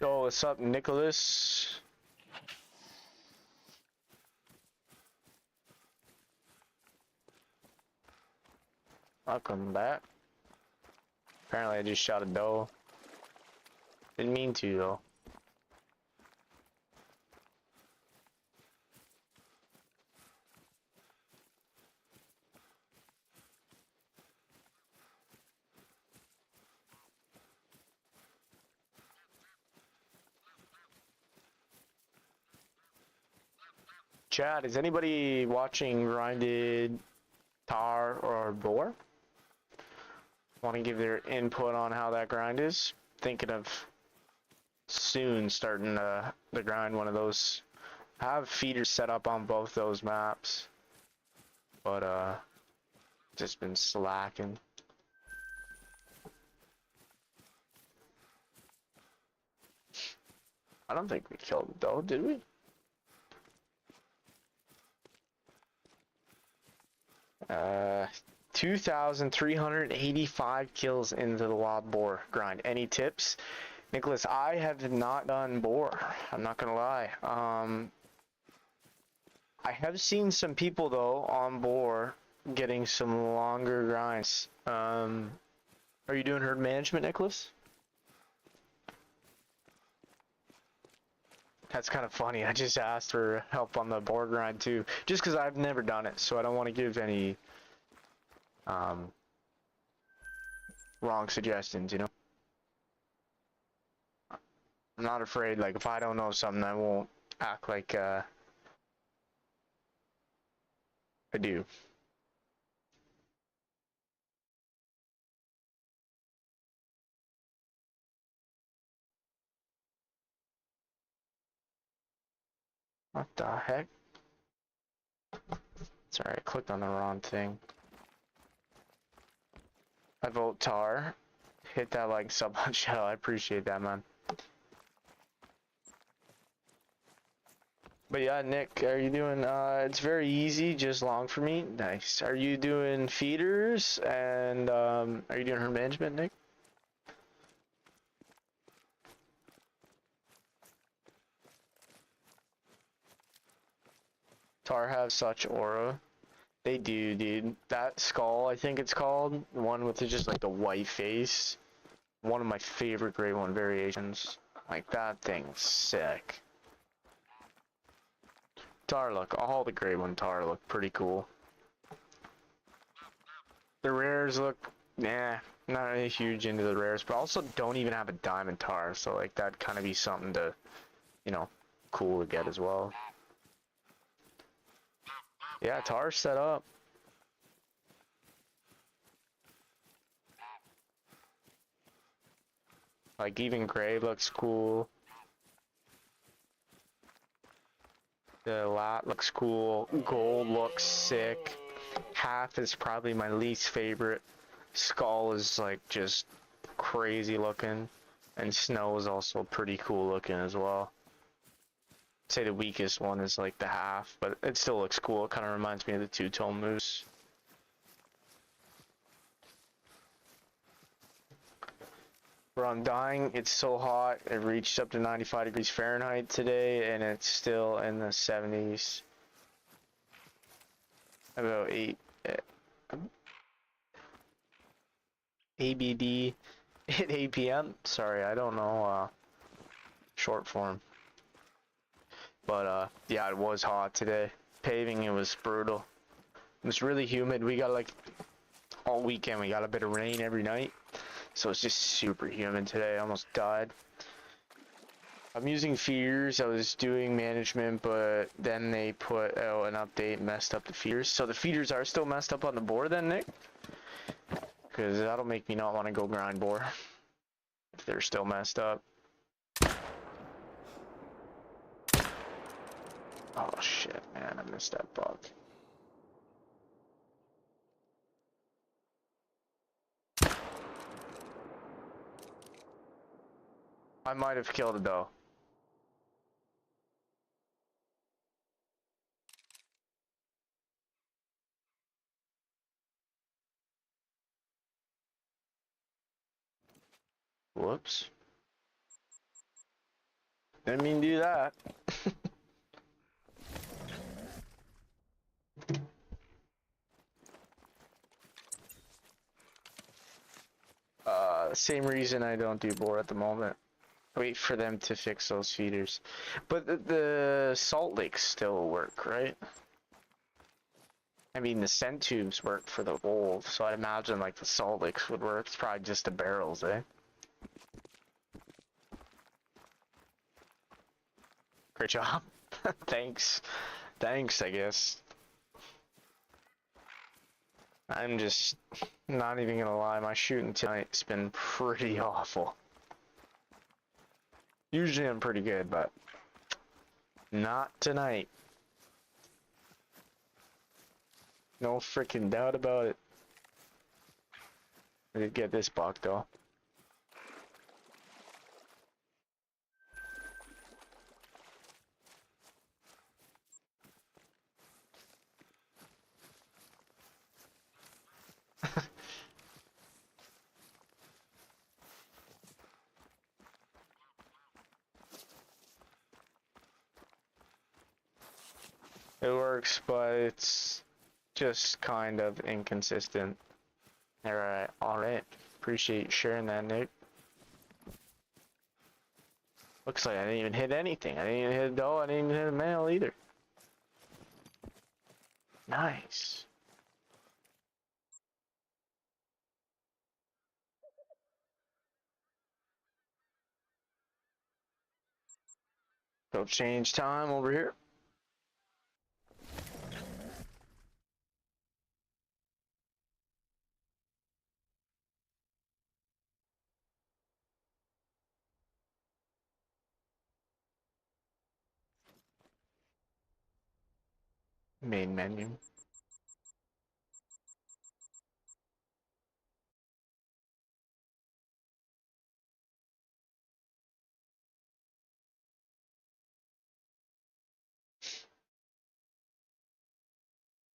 Yo, what's up, Nicholas? Welcome back. Apparently I just shot a doe. Didn't mean to though. Chad, is anybody watching grinded tar or boar? Want to give their input on how that grind is? Thinking of soon starting to grind one of those. I have feeders set up on both those maps, but just been slacking. I don't think we killed it though, did we? 2,385 kills into the wild boar grind. Any tips? Nicholas, I have not done boar. I'm not gonna lie. I have seen some people though on boar getting some longer grinds. Are you doing herd management, Nicholas? That's kind of funny. I just asked for help on the boar grind too, just because I've never done it, so I don't want to give any wrong suggestions, you know? I'm not afraid, like, if I don't know something, I won't act like I do. What the heck? Sorry, I clicked on the wrong thing. I vote tar. Hit that like sub on shell. I appreciate that, man. But yeah, Nick, are you doing, it's very easy, just long for me. Nice. Are you doing feeders and, are you doing herd management, Nick? Tar have such aura. They do, dude. That skull, I think it's called, the one with just like the white face. One of my favorite Grey One variations. Like, that thing's sick. Tar look, all the Grey One tar look pretty cool. The rares look, nah, not really huge into the rares, but also don't even have a diamond tar, so like that'd kind of be something to, you know, cool to get as well. Yeah, tar's set up. Like even gray looks cool. The lat looks cool. Gold looks sick. Half is probably my least favorite. Skull is like just crazy looking. And snow is also pretty cool looking as well. I'd say the weakest one is like the half, but it still looks cool. It kind of reminds me of the two-tone moose. Where I'm dying, it's so hot. It reached up to 95 degrees Fahrenheit today, and it's still in the 70s. About 8 ABD at 8 p.m. Sorry, I don't know short form. But yeah, it was hot today. Paving, it was brutal. It was really humid. We got like all weekend, we got a bit of rain every night. So it's just super humid today. I almost died. I'm using feeders. I was doing management, but then they put out an update and messed up the feeders. So the feeders are still messed up on the board then, Nick? Because that'll make me not want to go grind boar if they're still messed up. Oh shit, man, I missed that bug. I might have killed it though. Whoops. Didn't mean to do that. Same reason I don't do boar at the moment. Wait for them to fix those feeders. But the salt lakes still work, right? I mean, the scent tubes work for the wolves, so I'd imagine like the salt licks would work. It's probably just the barrels, eh? Great job. Thanks. Thanks, I guess. I'm just not even gonna lie, my shooting tonight's been pretty awful. Usually I'm pretty good, but not tonight. No freaking doubt about it. I did get this buck though. It works, but it's just kind of inconsistent. Alright. Appreciate you sharing that, Nick. Looks like I didn't even hit anything. I didn't even hit a doe, I didn't even hit a male either. Nice. Go change time over here. Main menu.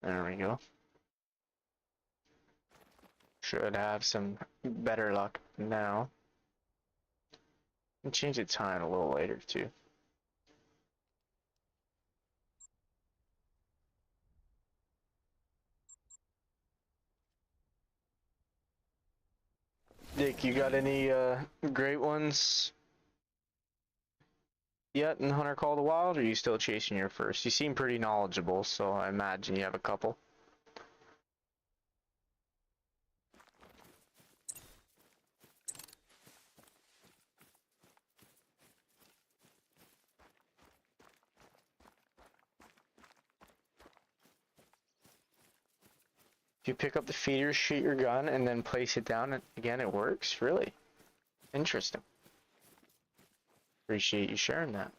There we go. Should have some better luck now. And change the time a little later too. Dick, you got any great ones yet in Hunter Call the Wild, or are you still chasing your first? You seem pretty knowledgeable, so I imagine you have a couple. If you pick up the feeder, shoot your gun, and then place it down, and again, it works? Really? Interesting. Appreciate you sharing that.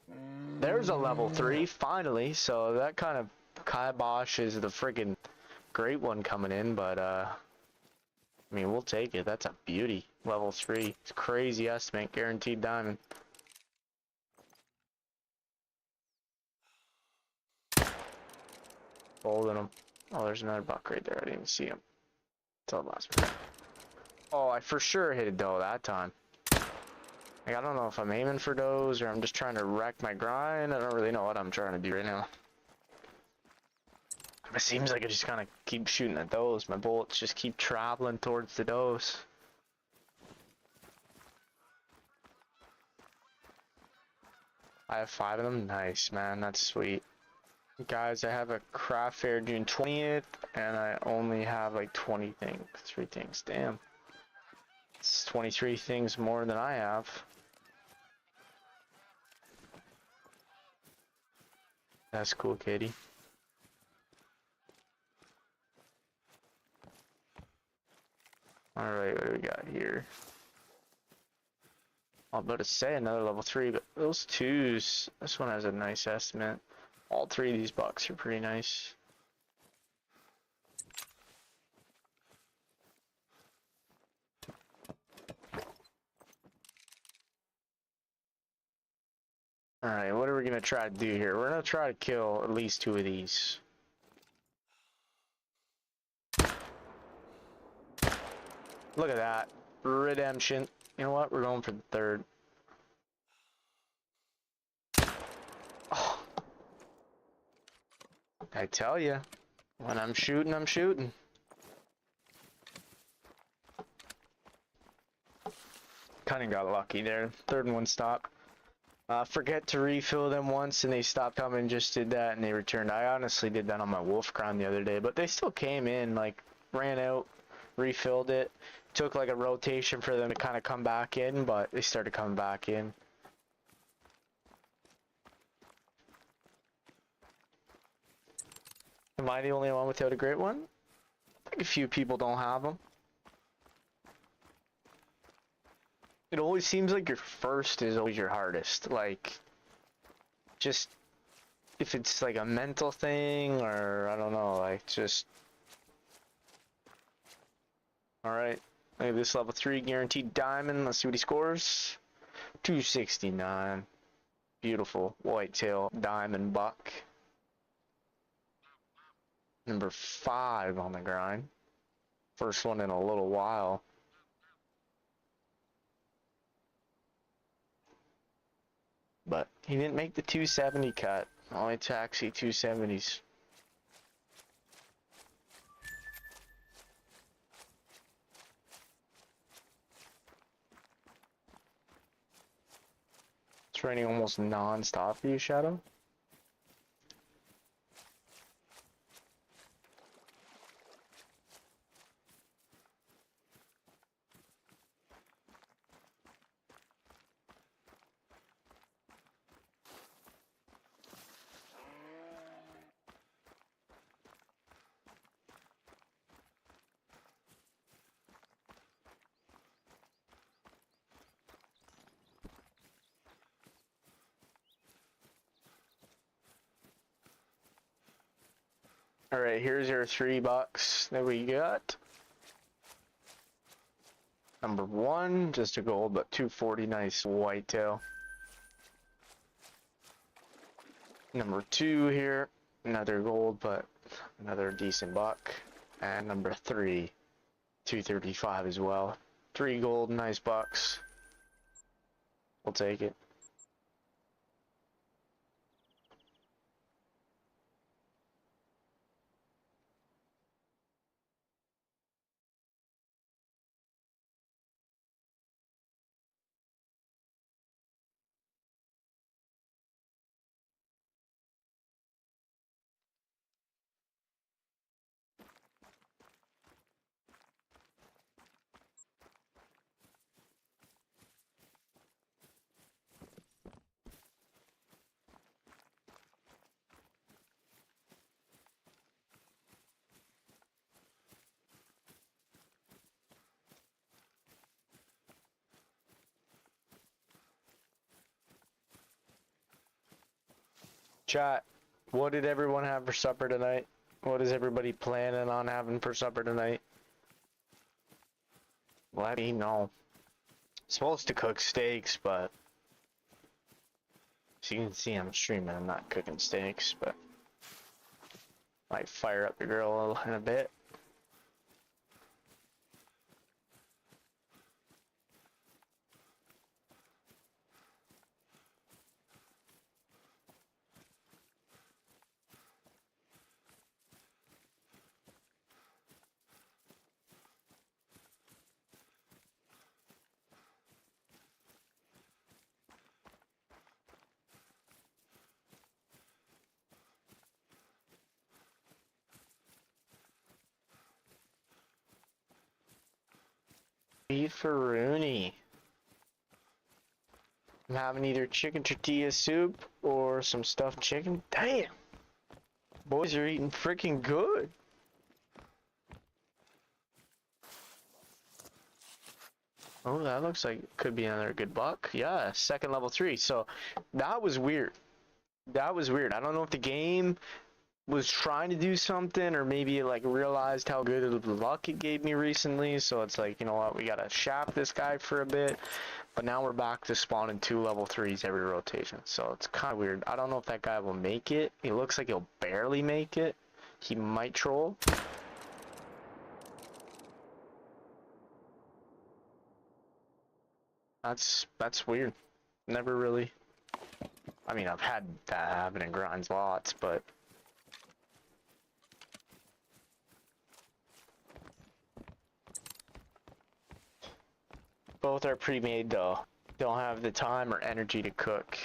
There's a level 3, finally, so that kind of kiboshes the friggin' great one coming in, but, I mean, we'll take it. That's a beauty. Level 3. It's crazy estimate. Guaranteed diamond. Holding him. Oh, there's another buck right there. I didn't even see him until the last minute. Oh, I for sure hit a doe that time. Like, I don't know if I'm aiming for does or I'm just trying to wreck my grind. I don't really know what I'm trying to do right now. It seems like I just kind of keep shooting at those. My bullets just keep traveling towards the does. I have 5 of them. Nice, man. That's sweet. Guys, I have a craft fair June 20th, and I only have like 3 things. Damn. It's 23 things more than I have. That's cool, Katie. Alright, what do we got here? I'm about to say another level 3, but those 2s, this one has a nice estimate. All 3 of these bucks are pretty nice. Alright, what are we gonna try to do here? We're gonna try to kill at least 2 of these. Look at that. Redemption. You know what? We're going for the 3rd. Oh. I tell you, when I'm shooting, I'm shooting. Kinda got lucky there. 3rd one stopped. Forget to refill them once and they stopped coming, just did that and they returned. I honestly did that on my wolf crown the other day, but they still came in, like, ran out, refilled it. Took like a rotation for them to kind of come back in, but they started coming back in. Am I the only one without a great one? I think a few people don't have them. It always seems like your first is always your hardest. Like, just if it's like a mental thing or I don't know, like just. Alright, maybe this level 3 guaranteed diamond. Let's see what he scores. 269. Beautiful whitetail diamond buck. Number 5 on the grind. First one in a little while. But he didn't make the 270 cut. Only taxi 270s. It's raining almost non-stop for you, Shadow. Alright, here's your $3 that we got. Number 1, just a gold, but 240, nice whitetail. Number 2 here, another gold, but another decent buck. And number 3, 235 as well. 3 gold, nice bucks. We'll take it. Chat, what did everyone have for supper tonight? What is everybody planning on having for supper tonight? Let me know. Supposed to cook steaks, but as you can see, I'm streaming. I'm not cooking steaks, but might fire up the grill in a bit. Beefaroonie. I'm having either chicken tortilla soup or some stuffed chicken. Damn! Boys are eating freaking good. Oh, that looks like it could be another good buck. Yeah, second level 3. So that was weird. That was weird. I don't know if the game was trying to do something or maybe it like realized how good of luck it gave me recently. So it's like, you know what, we gotta shaft this guy for a bit. But now we're back to spawning 2 level 3s every rotation. So it's kind of weird. I don't know if that guy will make it. He looks like he'll barely make it. He might troll. That's weird. Never really. I mean, I've had that happen in grinds lots, but both are pre-made though. Don't have the time or energy to cook.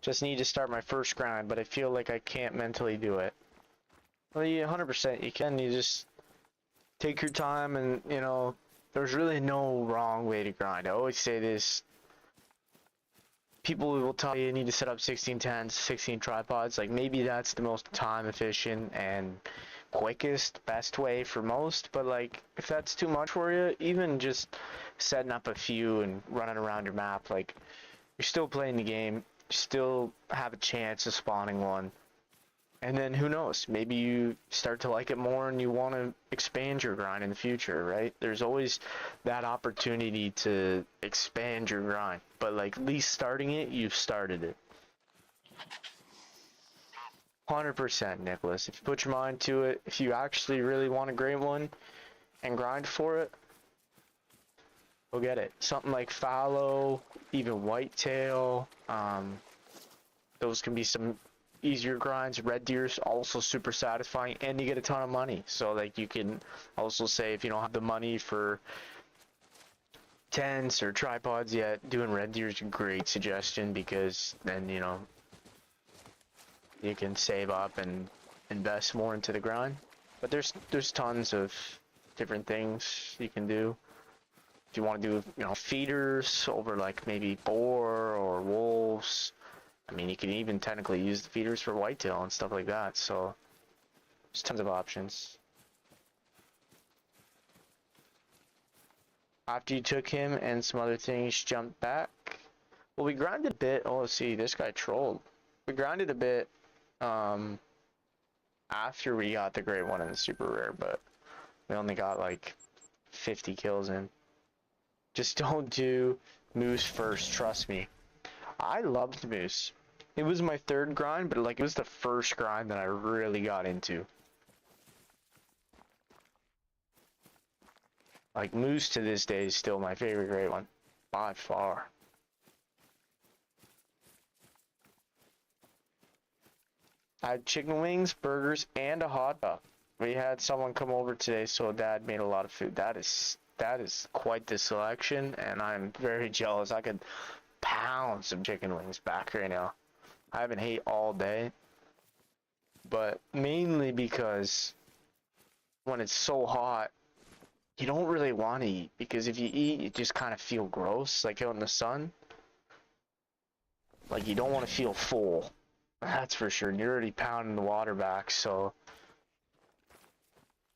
Just need to start my first grind, but I feel like I can't mentally do it. Well, yeah, 100% you can. You just take your time and, you know, there's really no wrong way to grind. I always say this. People will tell you need to set up 16 tents, 16 tripods. Like, maybe that's the most time efficient and quickest, best way for most. But, like, if that's too much for you, even just setting up a few and running around your map, like, you're still playing the game. You still have a chance of spawning one. And then who knows, maybe you start to like it more and you want to expand your grind in the future, right? There's always that opportunity to expand your grind. But like, at least starting it, you've started it. 100%, Nicholas. If you put your mind to it, if you actually really want a great one and grind for it, go get it. Something like fallow, even whitetail, those can be some easier grinds. Red deer's also super satisfying, and you get a ton of money. So like, you can also say if you don't have the money for tents or tripods yet, doing red deer's a great suggestion, because then, you know, you can save up and invest more into the grind. But there's tons of different things you can do. If you want to do, you know, feeders over like maybe boar or wolves, I mean, you can even technically use the feeders for whitetail and stuff like that, so there's tons of options. After you took him and some other things, jumped back. Well, we grinded a bit. Oh, let's see, this guy trolled. We grinded a bit after we got the great one and the super rare, but we only got like 50 kills in. Just don't do moose first, trust me. I loved moose. It was my third grind, but like, it was the first grind that I really got into. Like, moose to this day is still my favorite great one, by far. I had chicken wings, burgers, and a hot dog. We had someone come over today, so Dad made a lot of food. That is quite the selection, and I'm very jealous. I could pound some chicken wings back right now. I haven't ate all day, but mainly because when it's so hot, you don't really want to eat, because if you eat, you just kind of feel gross, like out in the sun. Like, you don't want to feel full, that's for sure. And you're already pounding the water back, so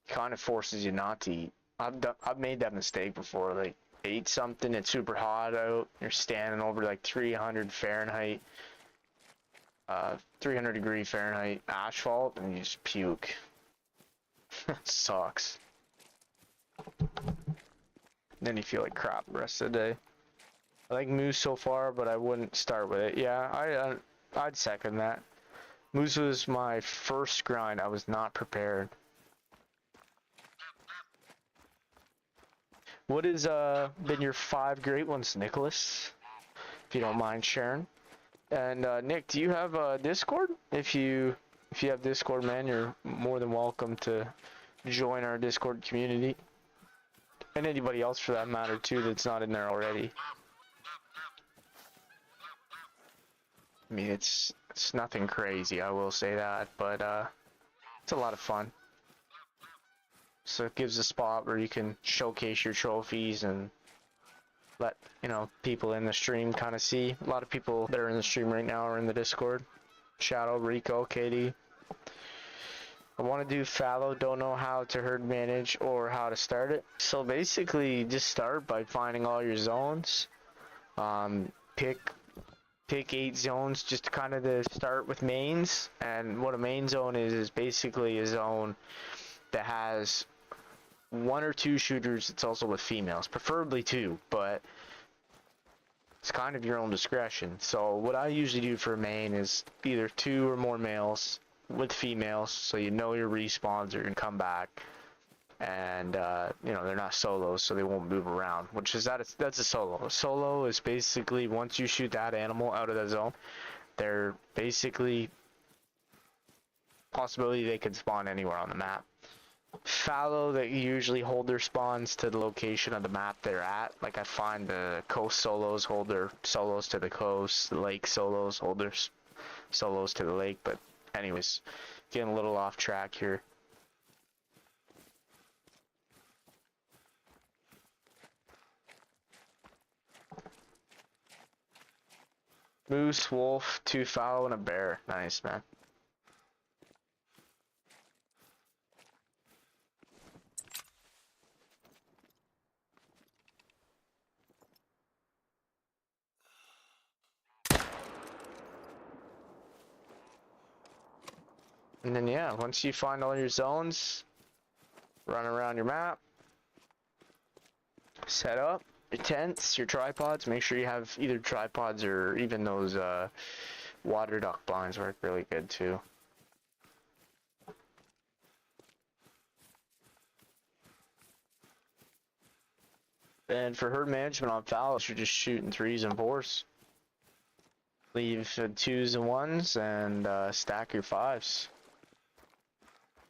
it kind of forces you not to eat. I've made that mistake before. Like, ate something, it's super hot out, you're standing over like 300 Fahrenheit. 300-degree Fahrenheit asphalt, and you just puke. Sucks. Then you feel like crap the rest of the day. I like moose so far, but I wouldn't start with it. Yeah, I'd second that. Moose was my first grind. I was not prepared. What has been your 5 great ones, Nicholas? If you don't mind sharing. And Nick, do you have Discord? If you have Discord, man, you're more than welcome to join our Discord community. And anybody else for that matter too that's not in there already. I mean, it's nothing crazy, I will say that, but it's a lot of fun. So it gives a spot where you can showcase your trophies and let, you know, people in the stream kind of see. A lot of people that are in the stream right now are in the Discord. Shadow, Rico, Katie. I want to do fallow, don't know how to herd manage or how to start it. So basically, just start by finding all your zones. Pick 8 zones just to kind of to start with mains. And what a main zone is basically a zone that has 1 or 2 shooters. It's also with females, preferably 2, but it's kind of your own discretion. So what I usually do for a main is either 2 or more males with females, so you know your respawns are gonna come back, and you know, they're not solos, so they won't move around, which is that's a solo. A solo is basically once you shoot that animal out of the zone, they're basically possibility they could spawn anywhere on the map. Fallow, they usually hold their spawns to the location of the map they're at. Like I find the coast solos hold their solos to the coast, the lake solos hold their solos to the lake. But anyways, getting a little off track here. Moose, wolf, 2 fallow, and a bear. Nice, man. And then yeah, once you find all your zones, run around your map, set up your tents, your tripods. Make sure you have either tripods or even those water duck blinds work really good too. And for herd management on fallows, you're just shooting 3s and 4s. Leave 2s and 1s and stack your 5s.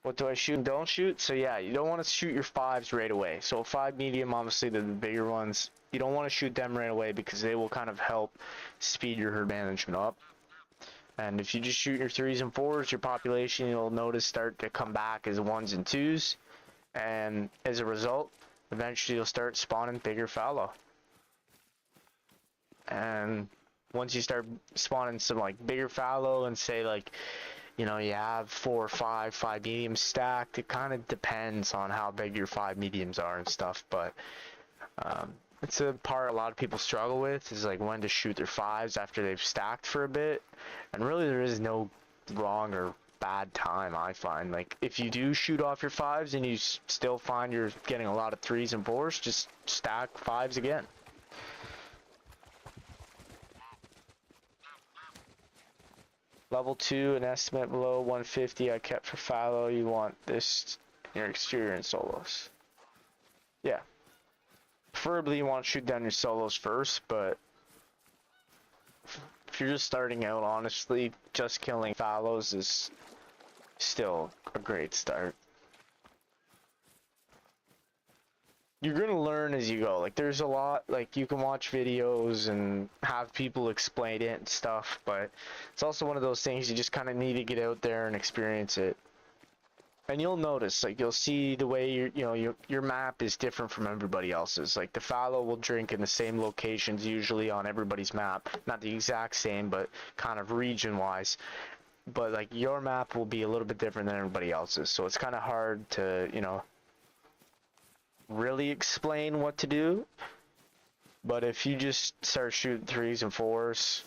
What do I shoot and don't shoot? So yeah, you don't want to shoot your 5s right away. So 5 medium, obviously the bigger ones, you don't want to shoot them right away because they will kind of help speed your herd management up. And if you just shoot your 3s and 4s, your population, you'll notice start to come back as 1s and 2s. And as a result, eventually you'll start spawning bigger fallow. And once you start spawning some like bigger fallow and say like, you know, you have 4 or 5 mediums stacked, it kind of depends on how big your 5 mediums are and stuff, but it's a part a lot of people struggle with, is like when to shoot their 5s after they've stacked for a bit. And really there is no wrong or bad time, I find. Like if you do shoot off your 5s and you still find you're getting a lot of 3s and 4s, just stack 5s again. Level 2, an estimate below 150 I kept for fallow. You want this in your exterior and solos. Yeah. Preferably you want to shoot down your solos first, but if you're just starting out, honestly, just killing fallows is still a great start. You're gonna learn as you go. Like there's a lot, like you can watch videos and have people explain it and stuff, but it's also one of those things you just kind of need to get out there and experience it. And you'll notice, like you'll see the way your map is different from everybody else's. Like the fallow will drink in the same locations usually on everybody's map, not the exact same, but kind of region wise. But like your map will be a little bit different than everybody else's, so it's kind of hard to, you know, really explain what to do. But if you just start shooting 3s and 4s,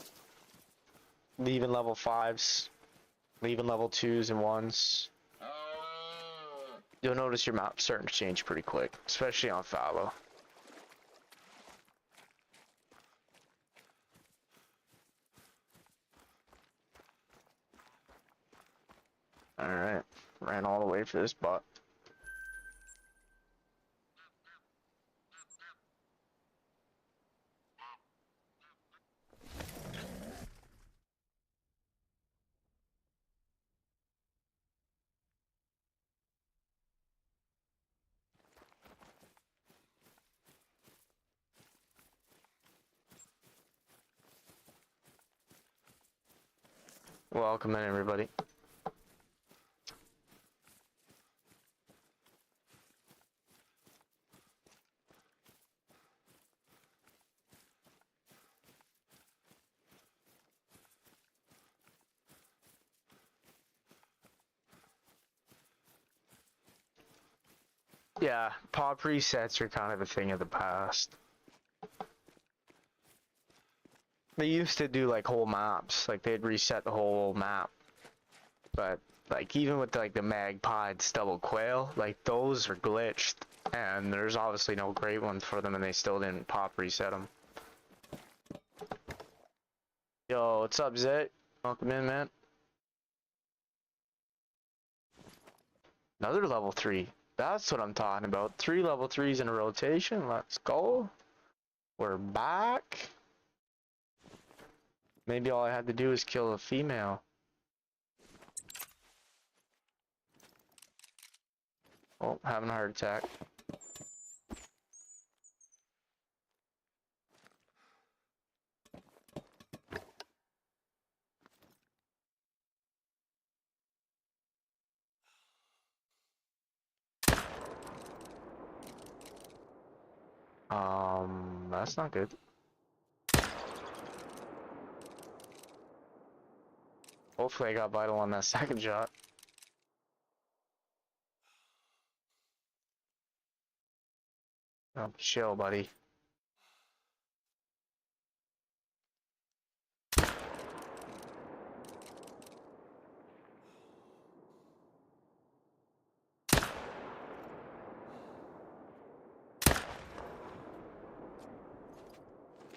leaving level 5s, leaving level 2s and 1s. You'll notice your map's starting to change pretty quick, especially on fallow. Alright, ran all the way for this butt. Welcome in, everybody. Yeah, pop resets are kind of a thing of the past. They used to do like whole maps, like they'd reset the whole map. But like even with like the magpie stubble quail, like those are glitched, and there's obviously no great ones for them, and they still didn't pop reset them. Yo, what's up, Zit? Welcome in, man. Another level 3. That's what I'm talking about. 3 level 3s in a rotation. Let's go. We're back. Maybe all I had to do is kill a female. Oh, having a heart attack. That's not good. Hopefully I got vital on that second shot. Oh, chill, buddy.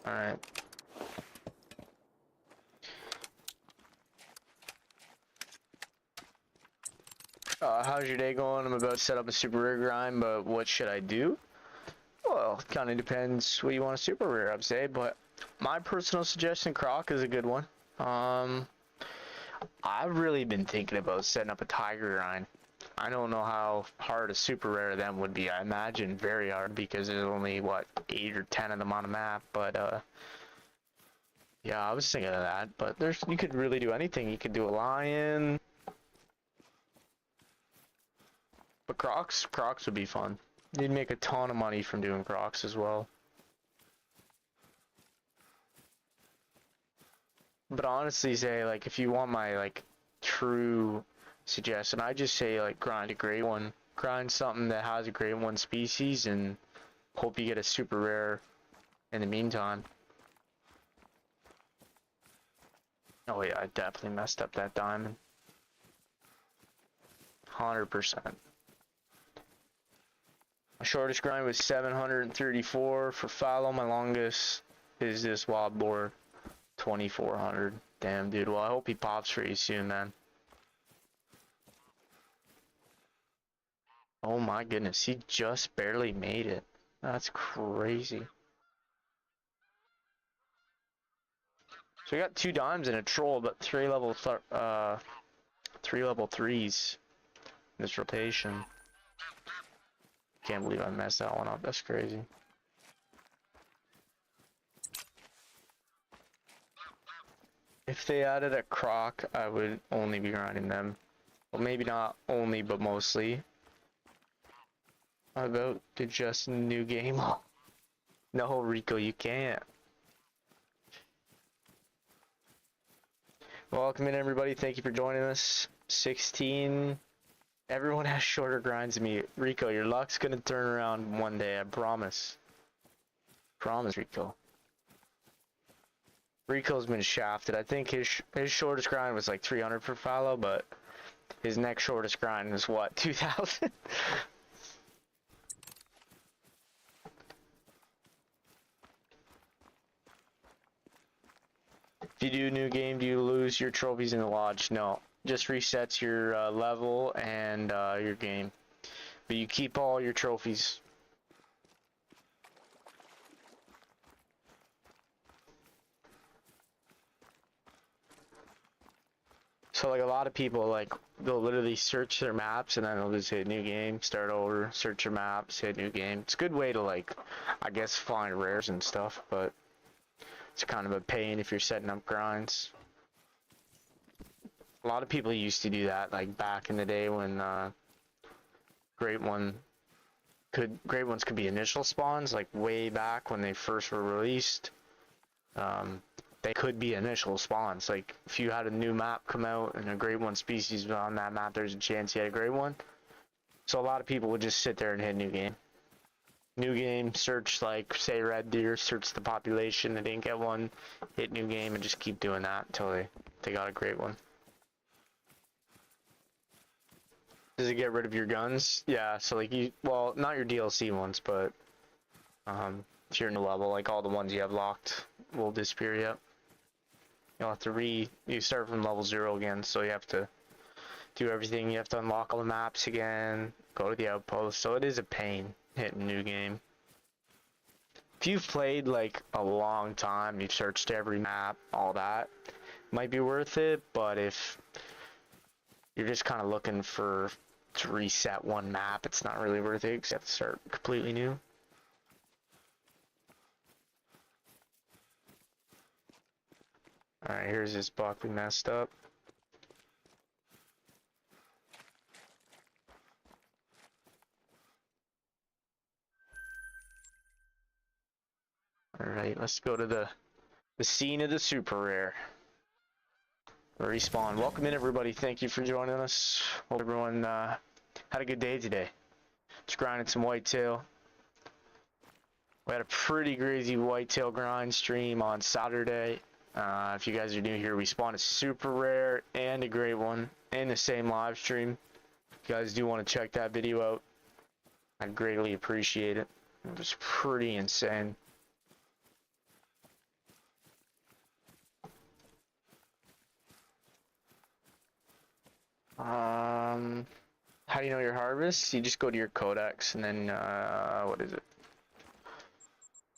Alright. How's your day going? I'm about to set up a super rare grind, but what should I do? Well, it kind of depends what you want a super rare, I'd say, but my personal suggestion, Croc, is a good one. I've really been thinking about setting up a tiger grind. I don't know how hard a super rare of them would be. I imagine very hard because there's only, what, 8 or 10 of them on a map, but, yeah, I was thinking of that, but you could really do anything. You could do a lion. But Crocs would be fun. You'd make a ton of money from doing Crocs as well. But honestly, say, like, if you want my, like, true suggestion, I just say, like, grind a great one. Grind something that has a great one species and hope you get a super rare in the meantime. Oh yeah, I definitely messed up that diamond. 100%. My shortest grind was 734 for fallow. My longest is this wild boar, 2400. Damn, dude. Well, I hope he pops for you soon, man. Oh my goodness, he just barely made it. That's crazy. So we got 2 dimes and a troll, but 3 level 3s in this rotation. Can't believe I messed that one up. That's crazy. If they added a croc, I would only be grinding them. Well, maybe not only, but mostly. How about to just new game? No, Rico, you can't. Welcome in, everybody. Thank you for joining us. 16. Everyone has shorter grinds than me. Rico, your luck's gonna turn around one day, I promise. Promise, Rico. Rico's been shafted. I think his shortest grind was like 300 for fallow, but his next shortest grind was what, 2,000? If you do new game, do you lose your trophies in the lodge? No, just resets your level and your game. But you keep all your trophies. So like a lot of people, like they'll literally search their maps and then they'll just hit new game, start over, search your maps, hit new game. It's a good way to, like, I guess, find rares and stuff, but it's kind of a pain if you're setting up grinds. A lot of people used to do that, like back in the day when great ones could be initial spawns, like way back when they first were released. They could be initial spawns. Like if you had a new map come out and a great one species on that map, there's a chance you had a great one. So a lot of people would just sit there and hit new game. New game, search, like say red deer, search the population, they didn't get one, hit new game, and just keep doing that until they got a great one. Does it get rid of your guns? Yeah, so like well, not your DLC ones, but if you're in a level, like all the ones you have locked will disappear. Yep. You'll have to you start from level 0 again, so you have to do everything. You have to unlock all the maps again, go to the outpost, so it is a pain hitting new game. If you've played like a long time, you've searched every map, all that, might be worth it, but if you're just kind of looking to reset one map, it's not really worth it because you have to start completely new. Alright, here's this buck we messed up. Alright, let's go to the scene of the super rare. Respawn. Welcome in, everybody. Thank you for joining us. Hope everyone had a good day today. Just grinding some whitetail. We had a pretty crazy whitetail grind stream on Saturday. If you guys are new here, we spawned a super rare and a great one in the same live stream. If you guys do want to check that video out, I'd greatly appreciate it. It was pretty insane. How do you know your harvest? You just go to your codex and then what is it?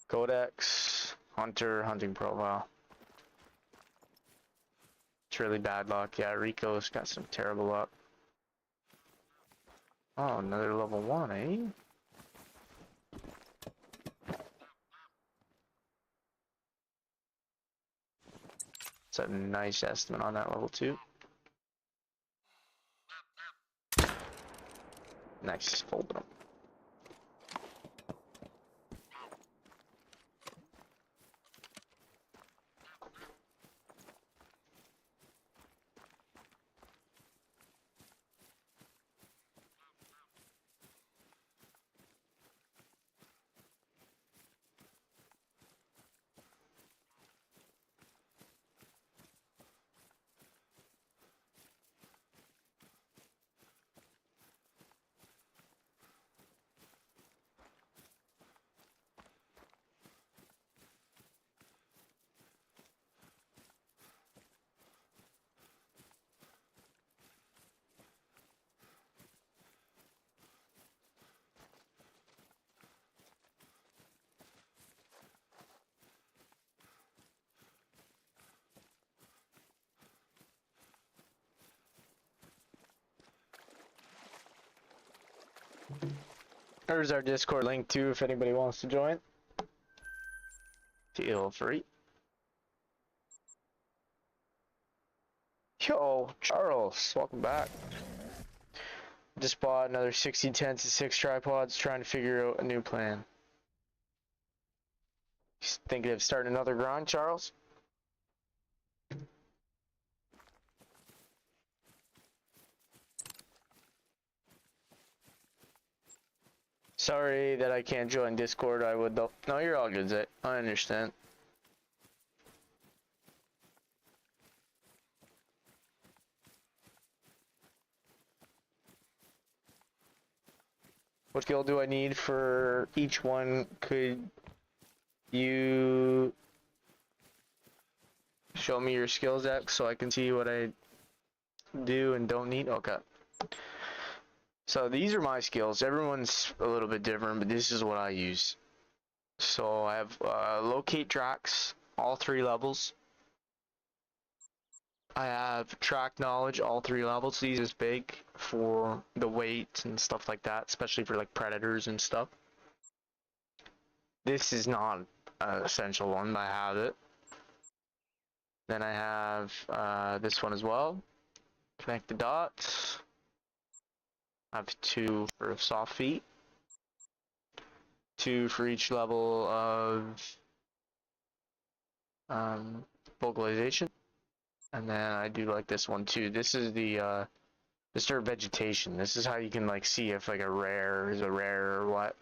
Codex, hunter, hunting profile. It's really bad luck. Yeah, Rico's got some terrible luck. Oh, another level 1, eh? It's a nice estimate on that level 2. Nice, folded them. There's our Discord link too if anybody wants to join. Feel free. Yo, Charles, welcome back. Just bought another 60 tents and 6 tripods, trying to figure out a new plan. Thinking of starting another grind, Charles? Sorry that I can't join Discord. I would though. No, you're all good, Zay. I understand. What skill do I need for each one? Could you show me your skills X so I can see what I do and don't need? Okay. So these are my skills. Everyone's a little bit different, but this is what I use. So I have locate tracks, all 3 levels. I have track knowledge, all 3 levels. These is big for the weight and stuff like that, especially for like predators and stuff. This is not an essential one, but I have it. Then I have this one as well. Connect the dots. I have 2 for soft feet. 2 for each level of vocalization. And then I do like this one too. This is the disturb vegetation. This is how you can like see if like a rare is a rare or what.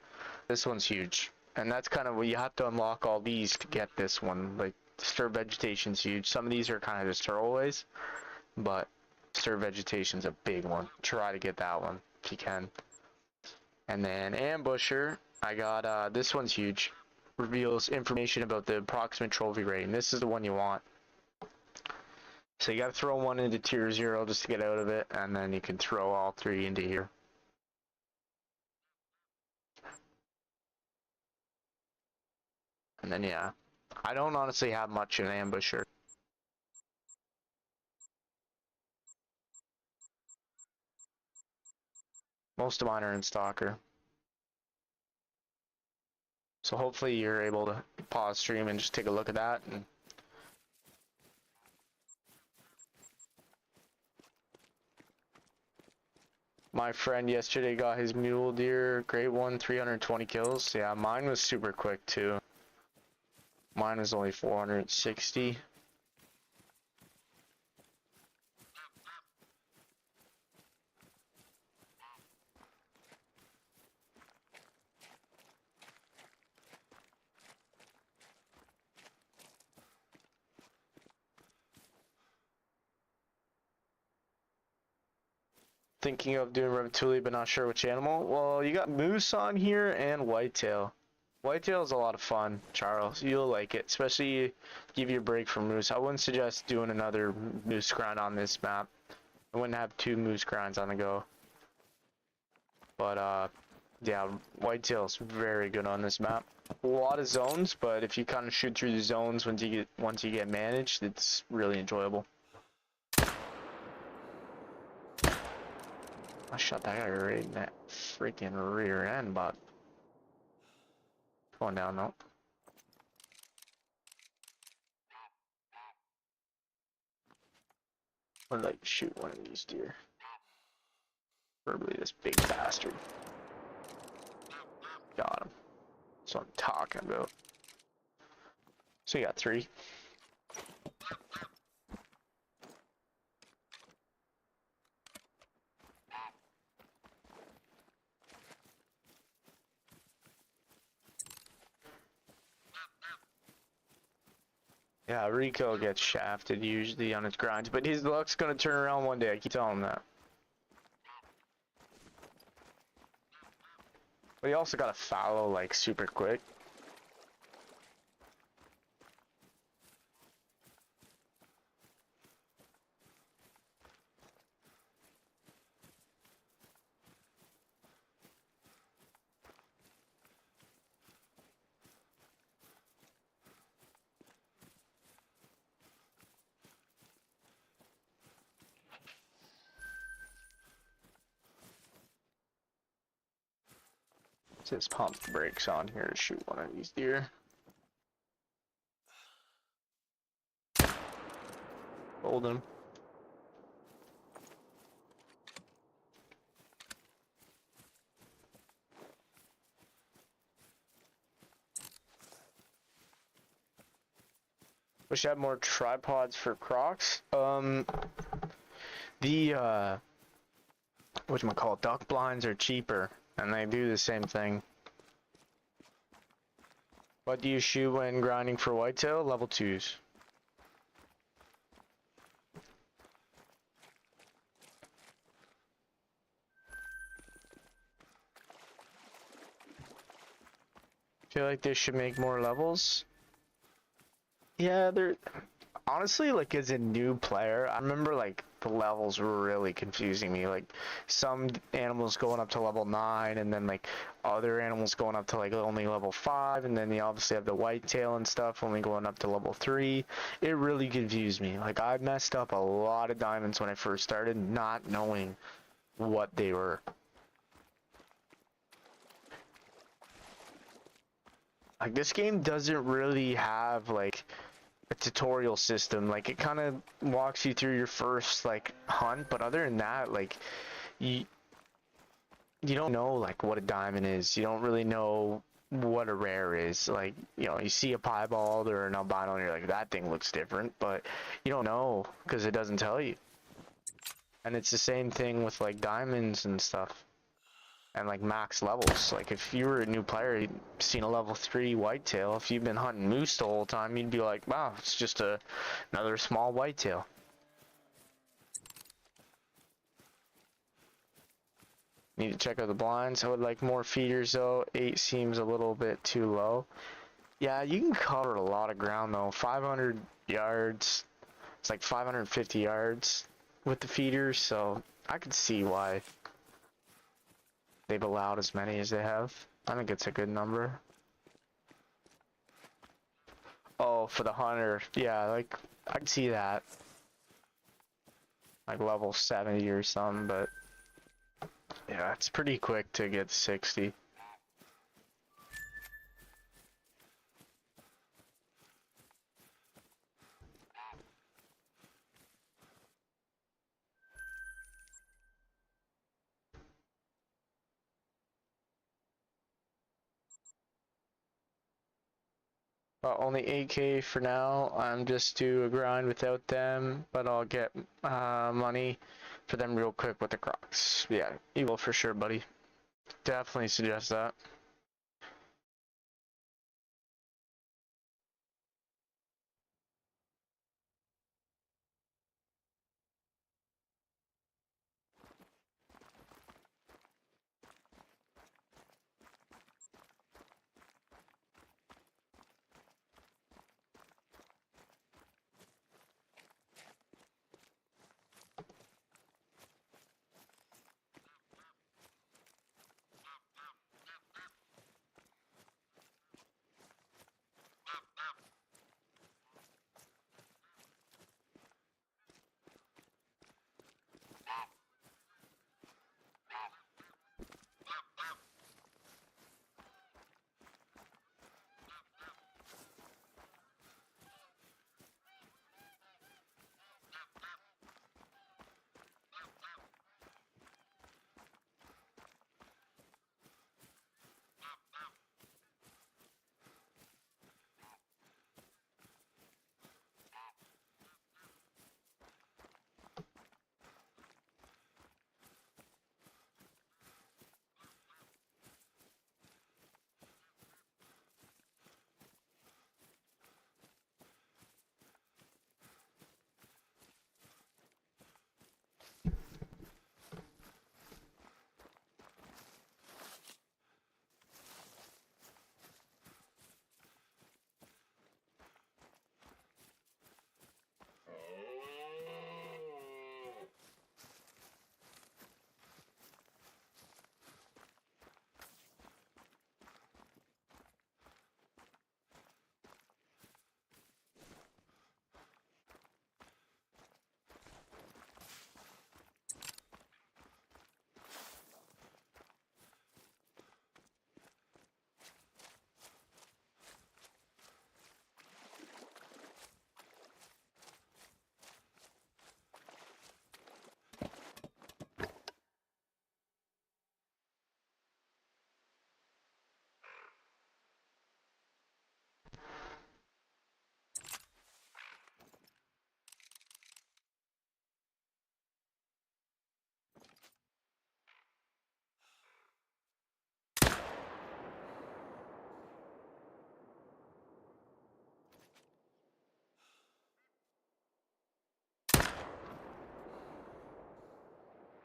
This one's huge. And that's kind of what you have to unlock all these to get this one. Like disturb vegetation's huge. Some of these are kind of just throwaways, but disturb vegetation's a big one. Try to get that one if you can. And then ambusher, I got this one's huge. Reveals information about the approximate trophy rating. This is the one you want. So you gotta throw one into tier 0 just to get out of it, and then you can throw all 3 into here. And then yeah, I don't honestly have much in ambusher. Most of mine are in stalker. So hopefully you're able to pause stream and just take a look at that. And my friend yesterday got his mule deer, great one, 320 kills. Yeah, mine was super quick too. Mine was only 460. Thinking of doing ratatouille, but not sure which animal. Well, you got moose on here and whitetail. Whitetail is a lot of fun, Charles. You'll like it, especially give you a break from moose. I wouldn't suggest doing another moose grind on this map. I wouldn't have 2 moose grinds on the go. But yeah, whitetail is very good on this map. A lot of zones, but if you kind of shoot through the zones once you get managed, it's really enjoyable. I shot that guy right in that freaking rear end, but going down though. I'd like to shoot one of these deer. Probably this big bastard. Got him. That's what I'm talking about. So you got 3. Yeah, Rico gets shafted usually on his grinds, but his luck's gonna turn around one day. I keep telling him that. But he also gotta follow like super quick. Just pump the brakes on here to shoot one of these deer. Hold him. Wish I had more tripods for Crocs. The whatchamacallit, duck blinds are cheaper and they do the same thing. What do you shoot when grinding for whitetail? Level 2s. Feel like they should make more levels. Yeah, they're honestly, like, as a new player, I remember like the levels were really confusing me. Like some animals going up to level 9, and then like other animals going up to like only level 5, and then you obviously have the whitetail and stuff only going up to level 3. It really confused me. Like I messed up a lot of diamonds when I first started, not knowing what they were. Like this game doesn't really have like a tutorial system. Like it kind of walks you through your first like hunt, but other than that, like you you don't know like what a diamond is. You don't really know what a rare is. Like, you know, you see a piebald or an albino and you're like, that thing looks different, but you don't know because it doesn't tell you. And it's the same thing with like diamonds and stuff. And like max levels. Like if you were a new player, you'd seen a level 3 whitetail. If you've been hunting moose the whole time, you'd be like, wow, it's just another small whitetail. Need to check out the blinds. I would like more feeders though. 8 seems a little bit too low. Yeah, you can cover a lot of ground though. 500 yards. It's like 550 yards with the feeders, so I could see why they've allowed as many as they have. I think it's a good number. Oh, for the hunter. Yeah, like I can see that. Like level 70 or something, but yeah, it's pretty quick to get 60. Only 8K for now. I'm just do a grind without them, but I'll get money for them real quick with the Crocs. Yeah, you will for sure, buddy. Definitely suggest that.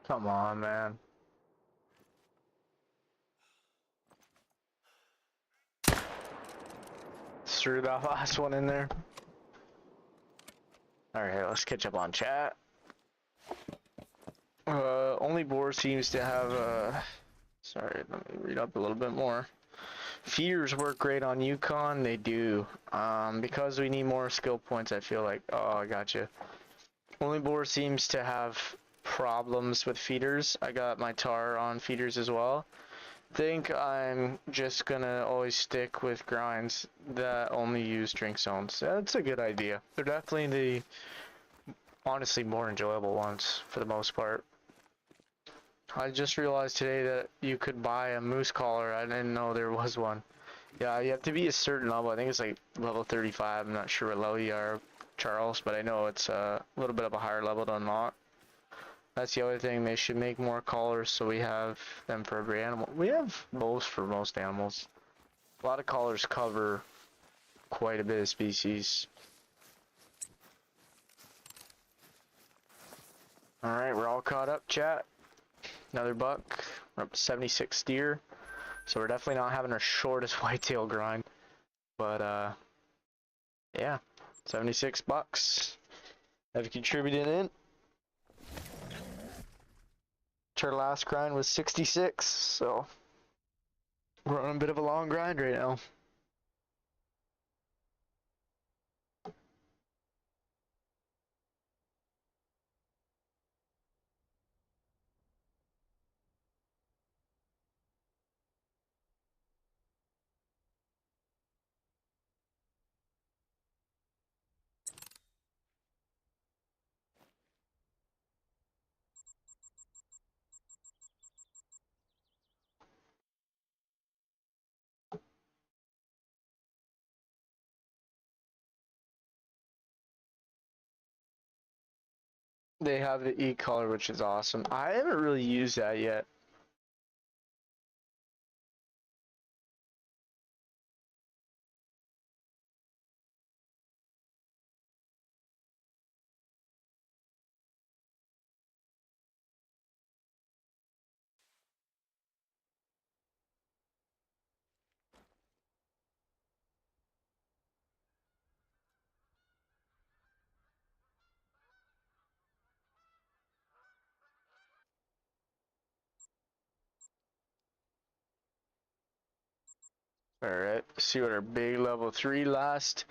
Come on, man. threw that last one in there. Alright, let's catch up on chat. Only boar seems to have, sorry, let me read up a little bit more. Feeders work great on Yukon, they do. Because we need more skill points, I feel like, oh, I gotcha. Only boar seems to have problems with feeders. I got my tar on feeders as well. Think I'm just gonna always stick with grinds that only use drink zones. That's a good idea. They're definitely the, honestly, more enjoyable ones for the most part. I just realized today that you could buy a moose collar. I didn't know there was one. Yeah, you have to be a certain level. I think it's like level 35. I'm not sure what level you are, Charles, but I know it's a little bit of a higher level to unlock. That's the other thing. They should make more collars so we have them for every animal. We have most for most animals. A lot of collars cover quite a bit of species. Alright, we're all caught up, chat. Another buck. We're up to 76 deer. So we're definitely not having our shortest whitetail grind. But, yeah. 76 bucks. Have contributed in. Our last grind was 66, so we're on a bit of a long grind right now. They have the e-collar, which is awesome. I haven't really used that yet. Alright, see what our big level 3 last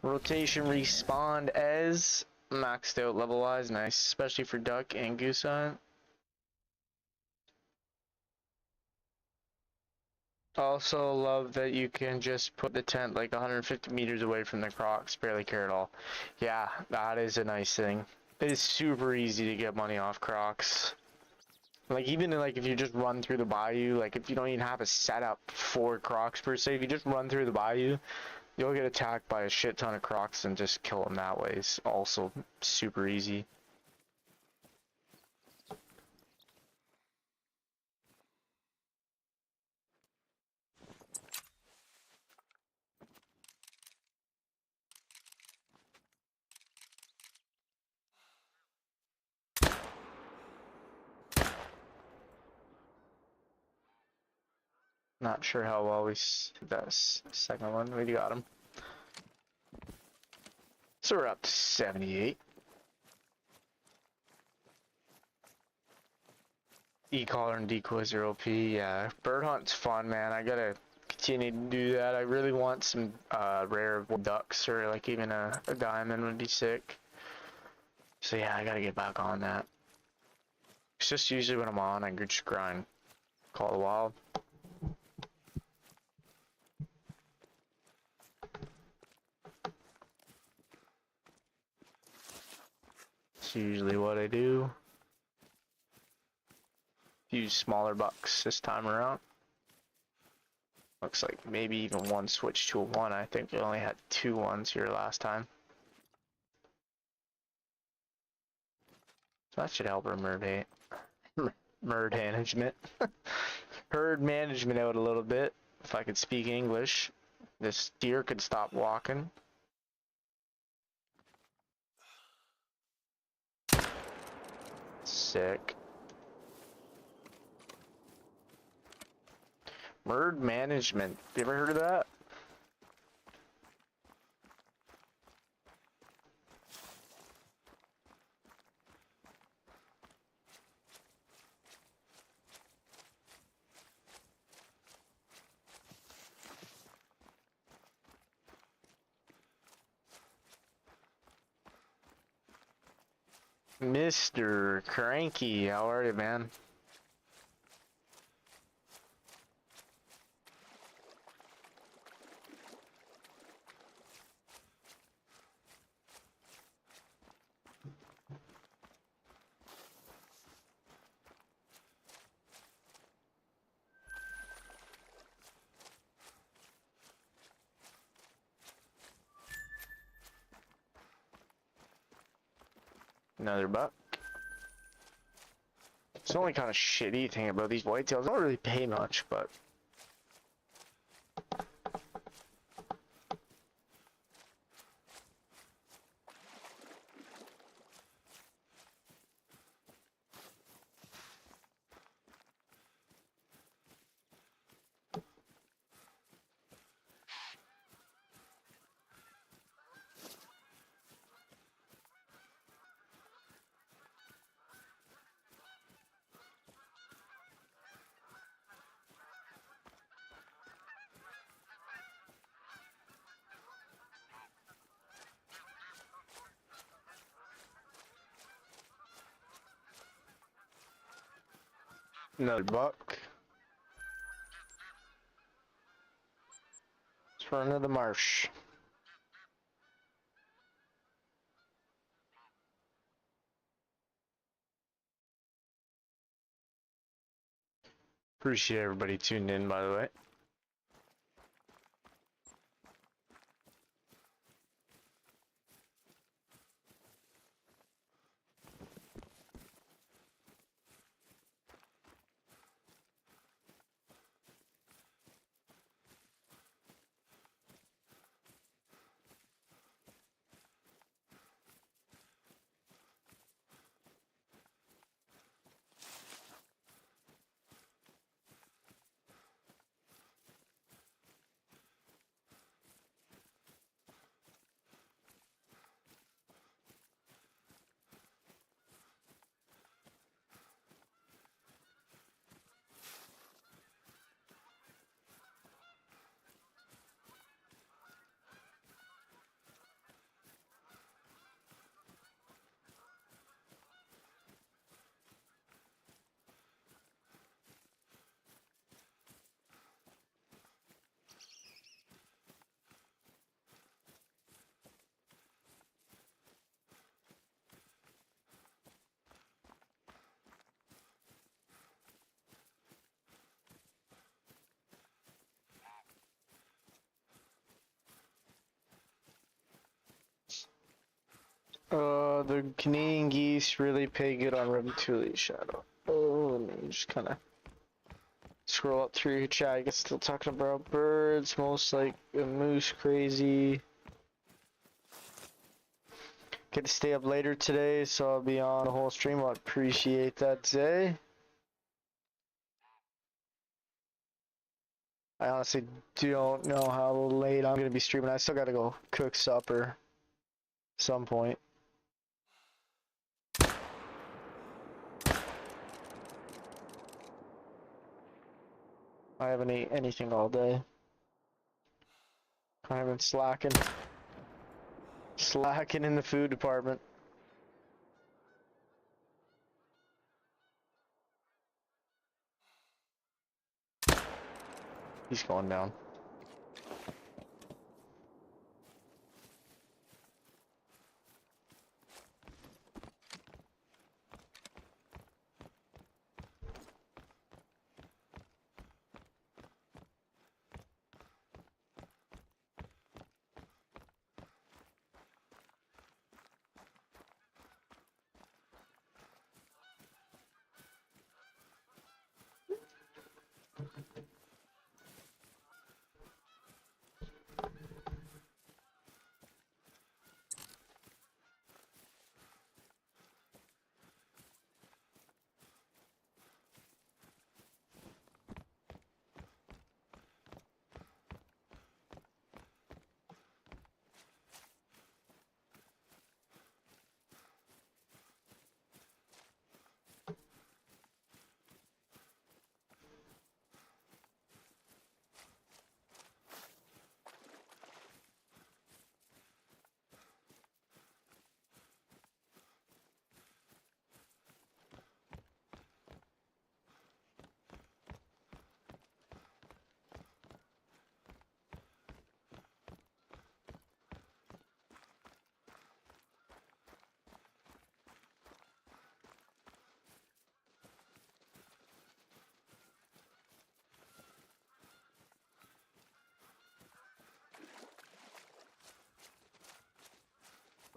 rotation respawned as. Maxed out level wise, nice, especially for duck and goose hunt. Also love that you can just put the tent like 150 meters away from the crocs, barely care at all. Yeah, that is a nice thing. It is super easy to get money off crocs. Like even like if you just run through the bayou, like if you don't even have a setup for crocs per se, if you just run through the bayou, you'll get attacked by a shit ton of crocs and just kill them that way. It's also super easy. Not sure how well we did that second one. We got him. So we're up to 78. E-collar and decoys are OP. Yeah, bird hunt's fun, man. I gotta continue to do that. I really want some rare ducks or like even a diamond would be sick. So yeah, I gotta get back on that. It's just usually when I'm on, I just grind. Call the wild. That's usually what I do. Use smaller bucks this time around. Looks like maybe even one switched to a 1. I think we only had 2 1s here last time. So that should help our murd management. Herd management out a little bit. If I could speak English. This deer could stop walking. Sick. Murd management. You ever heard of that? Mr. Cranky, how are you, man? Another buck. It's the only kind of shitty thing about these whitetails. They don't really pay much, but another buck. Let's run into the marsh. Appreciate everybody tuned in, by the way. The Canadian geese really pay good on Ratatouille Shadow. Oh, let me just kind of scroll up through your chat. I guess still talking about birds, most like a moose crazy. Get to stay up later today, so I'll be on the whole stream. I appreciate that, Zay. I honestly don't know how late I'm gonna be streaming. I still gotta go cook supper at some point. I haven't ate anything all day. I haven't slacking in the food department. He's going down.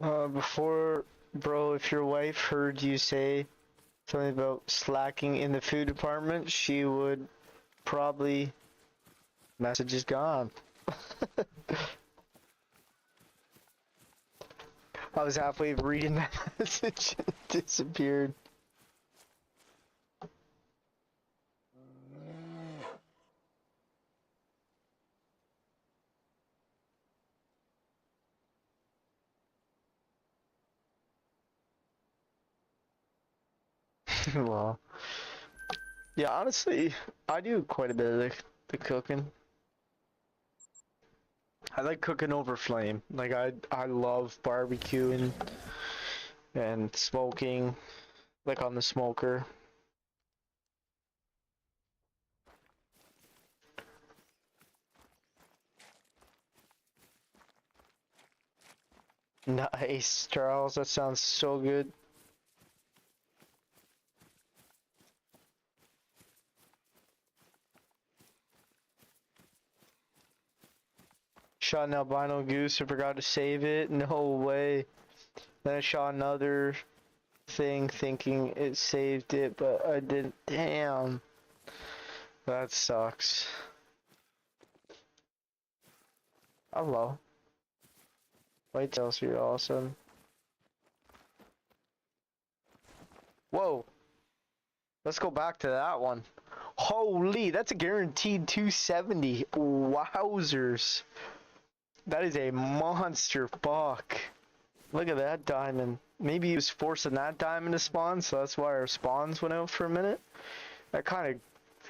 Before, bro, if your wife heard you say something about slacking in the food department, she would probably... Message is gone. I was halfway reading that message and it disappeared. Well, yeah, honestly, I do quite a bit of the cooking. I like cooking over flame. Like I love barbecuing and smoking, like on the smoker. Nice, Charles. That sounds so good. Shot an albino goose and forgot to save it. No way. Then I shot another thing thinking it saved it, but I didn't. Damn. That sucks. Hello. Whitetails are awesome. Whoa. Let's go back to that one. Holy, that's a guaranteed 270. Wowzers. That is a monster buck. Look at that diamond. Maybe he was forcing that diamond to spawn, so that's why our spawns went out for a minute. That kind of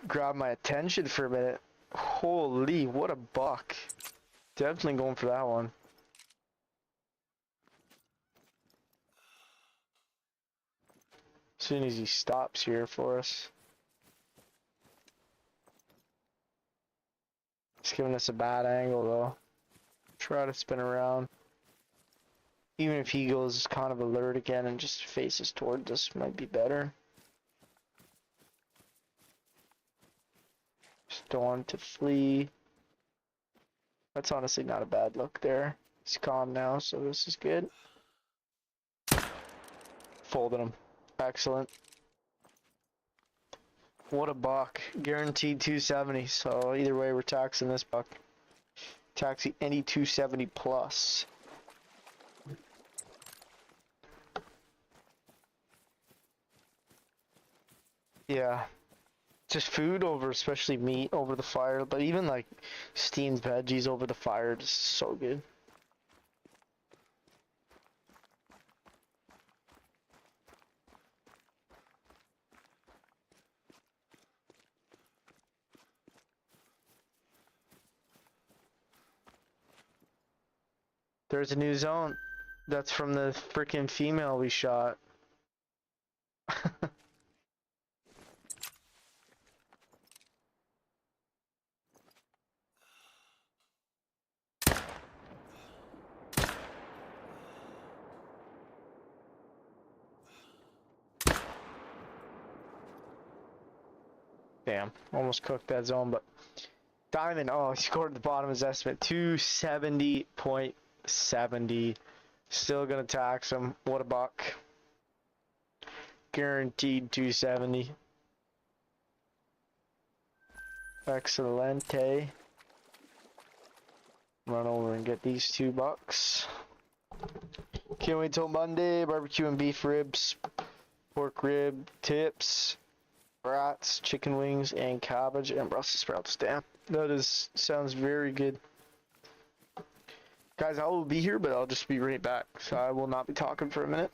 grabbed my attention for a minute. Holy, what a buck. Definitely going for that one. As soon as he stops here for us. It's giving us a bad angle though. Try to spin around. Even if he goes kind of alert again and just faces towards us, might be better. Just don't want to flee. That's honestly not a bad look there. He's calm now, so this is good. Folded him. Excellent. What a buck. Guaranteed 270, so either way we're taxing this buck. Taxi any 270 plus. Yeah. Just food over, especially meat over the fire, but even like steamed veggies over the fire is so good. There's a new zone. That's from the freaking female we shot. Damn, almost cooked that zone, but Diamond, oh, he scored at the bottom of his estimate. 270.70. Still gonna tax him. What a buck. Guaranteed 270. Excelente. Run over and get these $2. Can't wait till Monday. Barbecue and beef ribs, pork rib tips, brats, chicken wings, and cabbage and Brussels sprouts. Damn, sounds very good. Guys, I will be here, but I'll just be right back. So I will not be talking for a minute.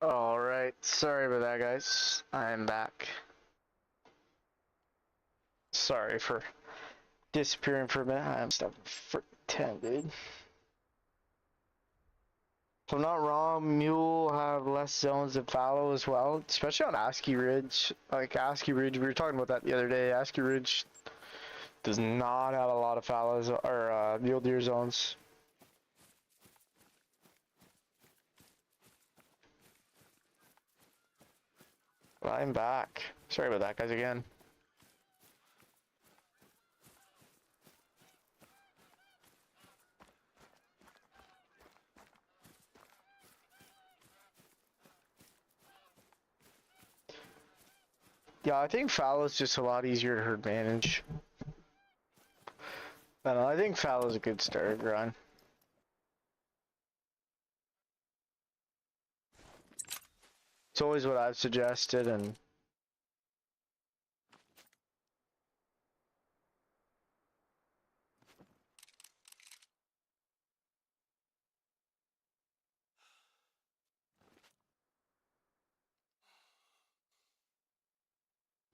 Alright, sorry about that, guys. I'm back. Sorry for disappearing for a minute. I'm stuck for 10, dude. If I'm not wrong, Mule have less zones than Fallow as well, especially on ASCII Ridge. Like ASCII Ridge, we were talking about that the other day. ASCII Ridge does not have a lot of fallows or mule deer zones. But I'm back. Sorry about that, guys, again. Yeah, I think fallow's just a lot easier to manage. I don't know, I think fallow's a good starter grind. It's always what I've suggested, and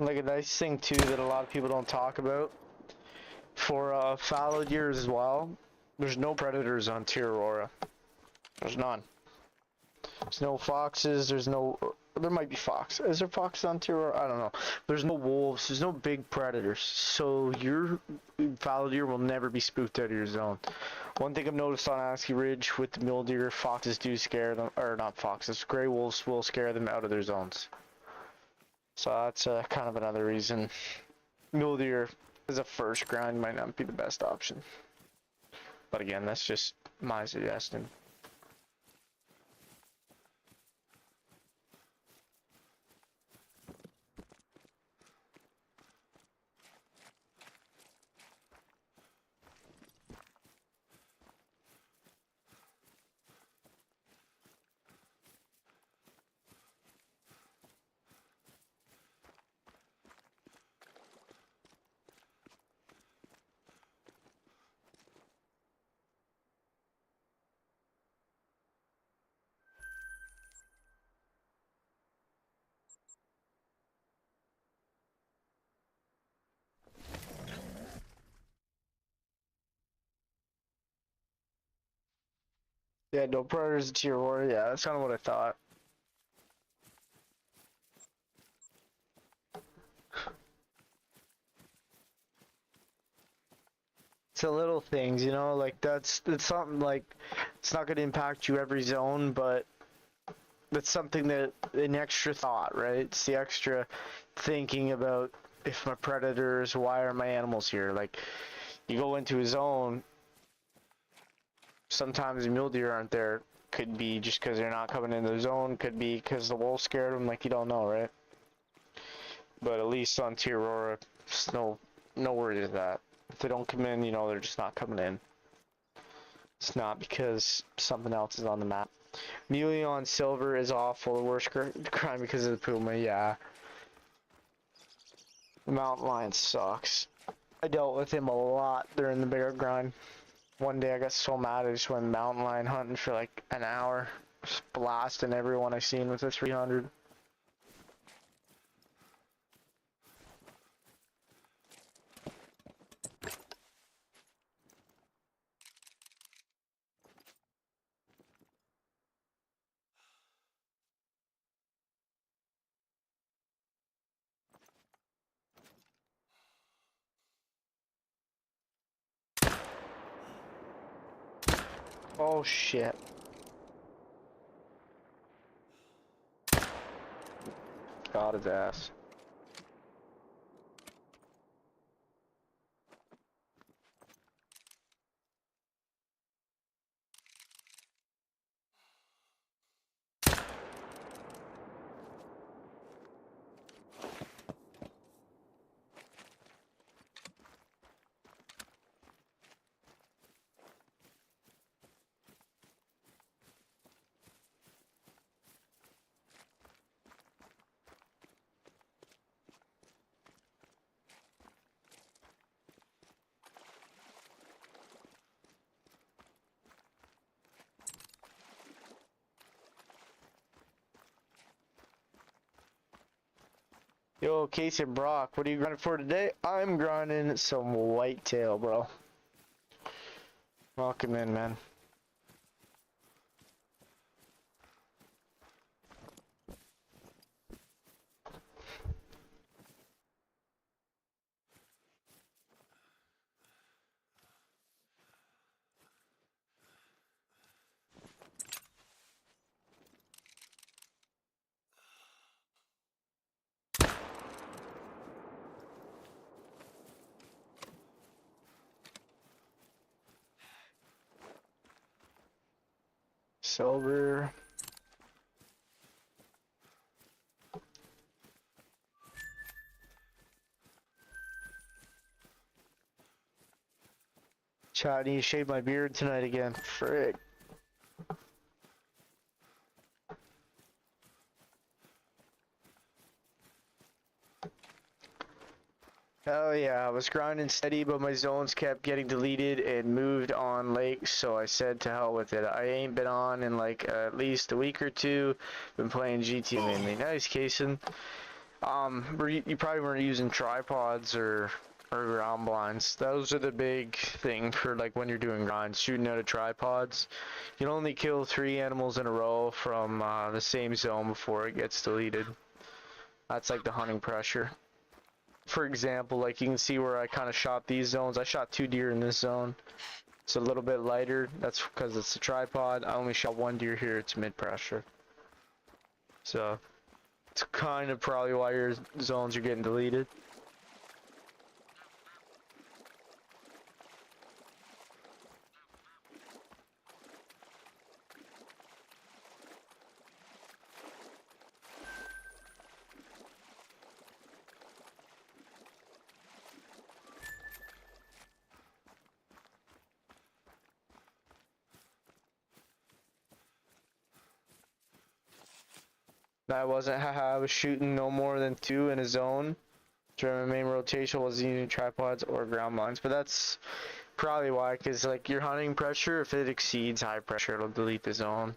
like a nice thing too that a lot of people don't talk about for fallow deer as well. There's no predators on Tier Aurora. There's none. There's no foxes. There's no. There might be fox. Is there fox on Tier Aurora? I don't know. There's no wolves. There's no big predators. So your fallow deer will never be spooked out of your zone. One thing I've noticed on ASCII Ridge with the mule deer, foxes do scare them, or not foxes. Gray wolves will scare them out of their zones. So that's kind of another reason. Mule deer as a first grind might not be the best option. But again, that's just my suggestion. Yeah, no predators in Tier 4. Yeah, that's kind of what I thought. It's the little things, you know, like it's something like it's not going to impact you every zone, but that's something that an extra thought, right? It's the extra thinking about if my predators, why are my animals here? Like you go into a zone, sometimes the mule deer aren't there. Could be just because they're not coming in the zone. Could be because the wolf scared them. Like you don't know, right? But at least on Tier Aurora, no worries of that. If they don't come in, you know they're just not coming in. It's not because something else is on the map. Muley on silver is awful. The worst crime because of the puma. Yeah. The mountain lion sucks. I dealt with him a lot during the bigger grind. One day I got so mad I just went mountain lion hunting for like an hour. Just blasting everyone I seen with a 300. Oh shit. Got his ass. Yo, Casey and Brock, what are you grinding for today? I'm grinding some whitetail, bro. Welcome in, man. Silver. Chat, I need to shave my beard tonight again. Frick. Hell yeah, I was grinding steady, but my zones kept getting deleted and moved on late, so I said to hell with it. I ain't been on in like at least a week or two. Been playing GTA mainly. Nice, Kason. You probably weren't using tripods or ground blinds. Those are the big thing for like when you're doing grinds, shooting out of tripods. You can only kill 3 animals in a row from the same zone before it gets deleted. That's like the hunting pressure. For example, like you can see where I kind of shot these zones. I shot 2 deer in this zone. It's a little bit lighter. That's because it's a tripod. I only shot 1 deer here. It's mid pressure. So it's kind of probably why your zones are getting deleted. I wasn't, haha, I was shooting no more than 2 in a zone. During my main rotation wasn't using tripods or ground blinds, but that's probably why, because like your hunting pressure, if it exceeds high pressure, it'll delete the zone.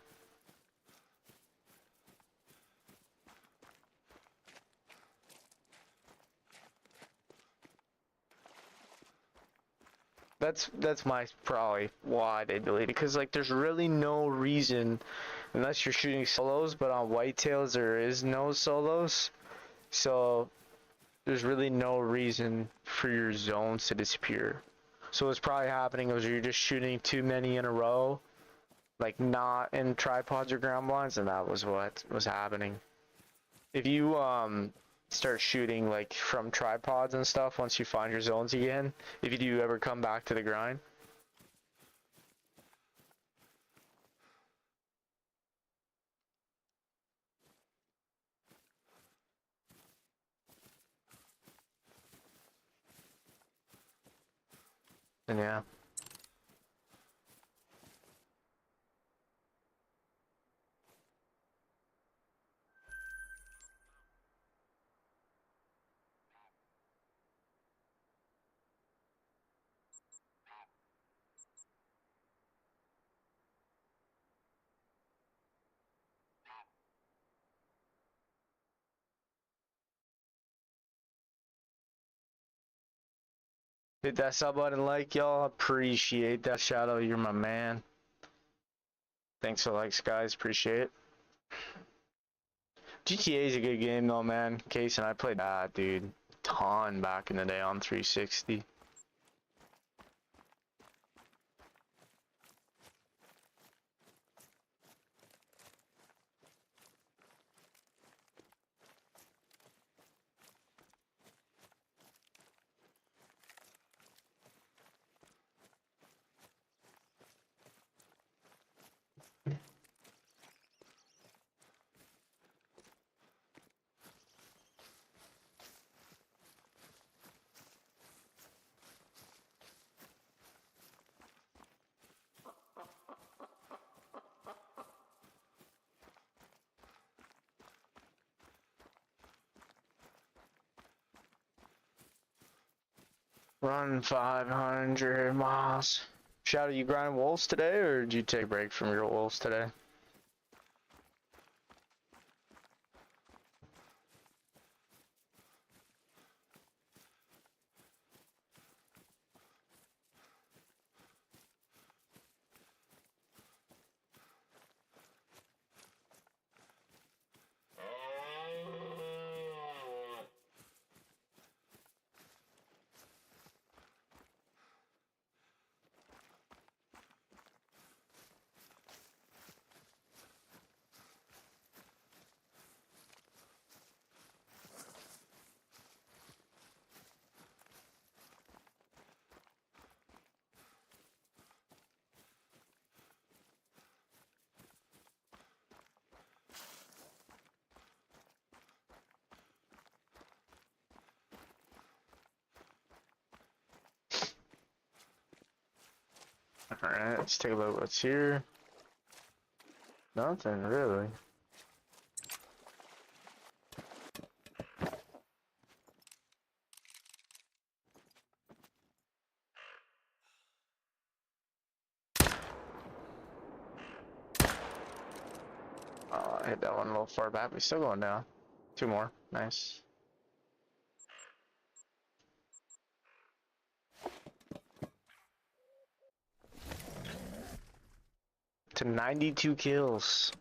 That's my probably why they deleted it, because like there's really no reason, unless you're shooting solos, but on whitetails there is no solos, so there's really no reason for your zones to disappear. So what's probably happening is you're just shooting too many in a row, like not in tripods or ground blinds, and that was what was happening. If you start shooting like from tripods and stuff once you find your zones again, if you do ever come back to the grind, then yeah. Hit that sub button, like y'all, appreciate that. Shadow, you're my man. Thanks for likes, guys, appreciate it. GTA is a good game though, man. Case and I played that, dude, ton back in the day on 360. Run 500 miles. Shadow, you grind wolves today, or did you take a break from your wolves today? Alright, let's take a look what's here. Nothing really. I hit that one a little far back, but still going down. Two more. Nice. To 92 kills.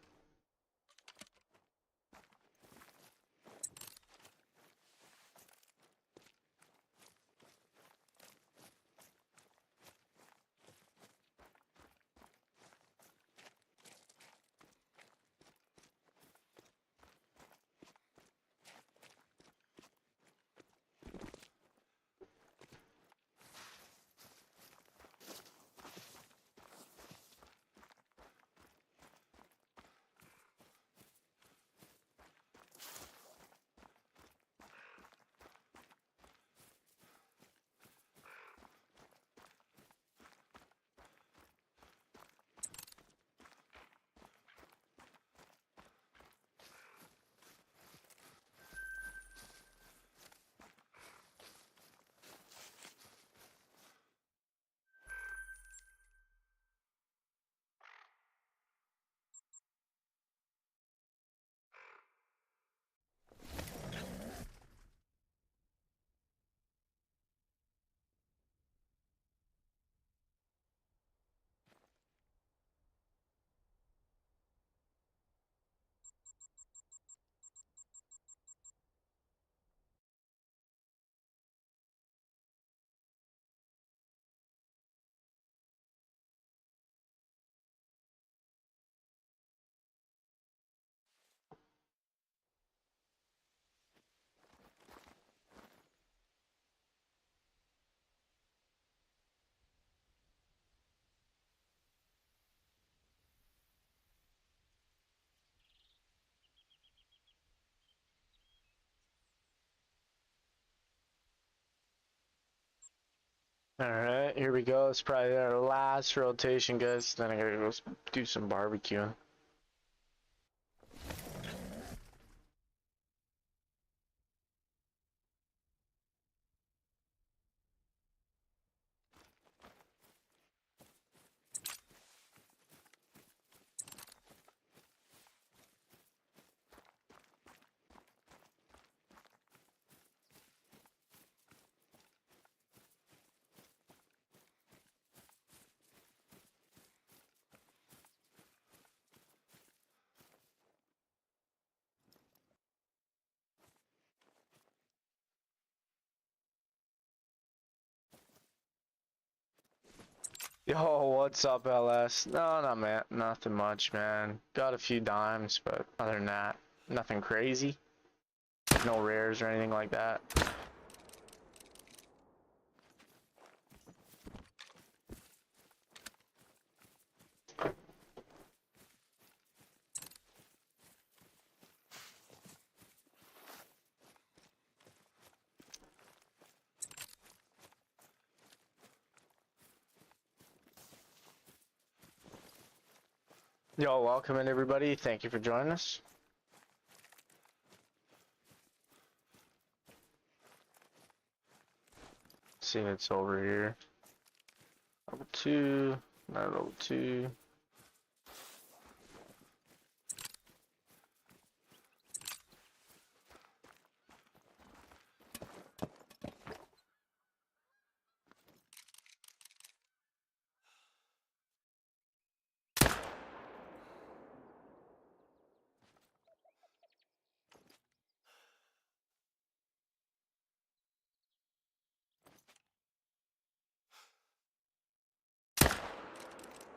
Alright, here we go. It's probably our last rotation, guys. Then I gotta go do some barbecuing. Yo, what's up, LS? No, not man, nothing much, man. Got a few dimes, but other than that, nothing crazy. No rares or anything like that. Yo, welcome in everybody. Thank you for joining us. See, it's over here. Level 2, not level 2.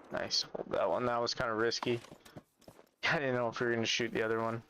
Nice, hold that one. That was kind of risky. I didn't know if we were going to shoot the other one.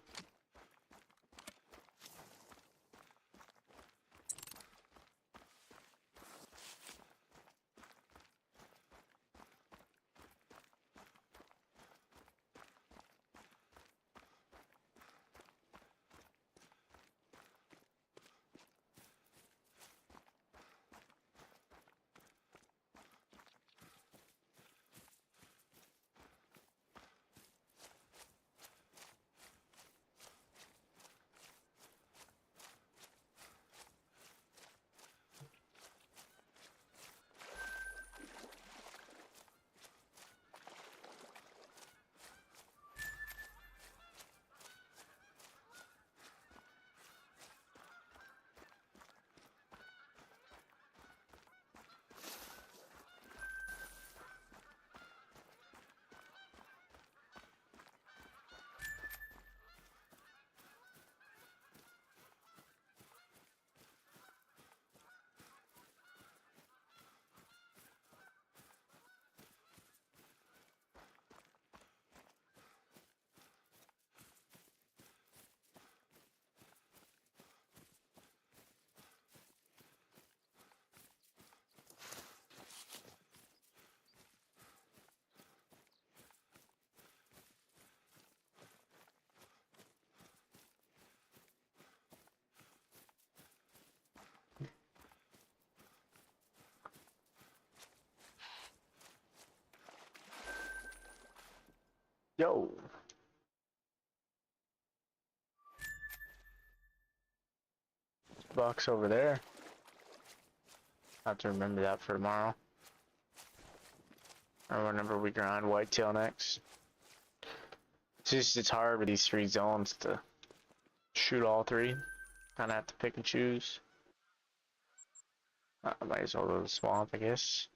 Yo. Bucks over there. I have to remember that for tomorrow. Or whenever we grind whitetail next. It's hard with these 3 zones to shoot all 3. Kinda have to pick and choose. I might as well go to the swamp, I guess.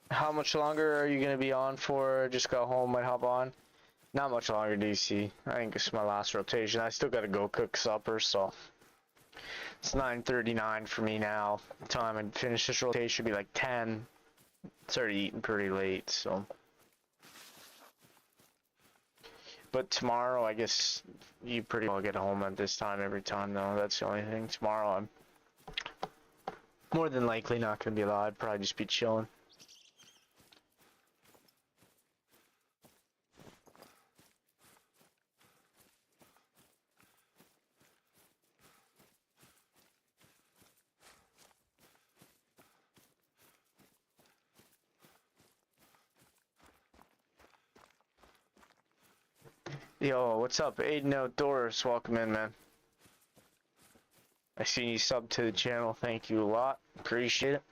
How much longer are you gonna be on for? Just got home, might hop on. Not much longer, DC. I think it's my last rotation. I still gotta go cook supper, so it's 9:39 for me now. The time I finish this rotation should be like 10. Started eating pretty late, so. But tomorrow, I guess you pretty well get home at this time every time, though. That's the only thing. Tomorrow, I'm more than likely not gonna be alive. Probably just be chilling. Yo, what's up, Aiden Outdoors? Welcome in, man. I seen you sub to the channel. Thank you a lot. Appreciate it.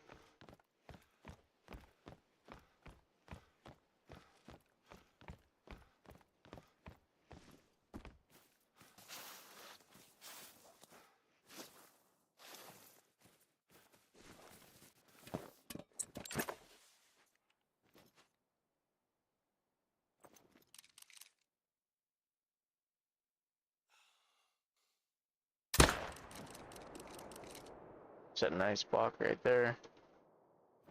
It's a nice block right there.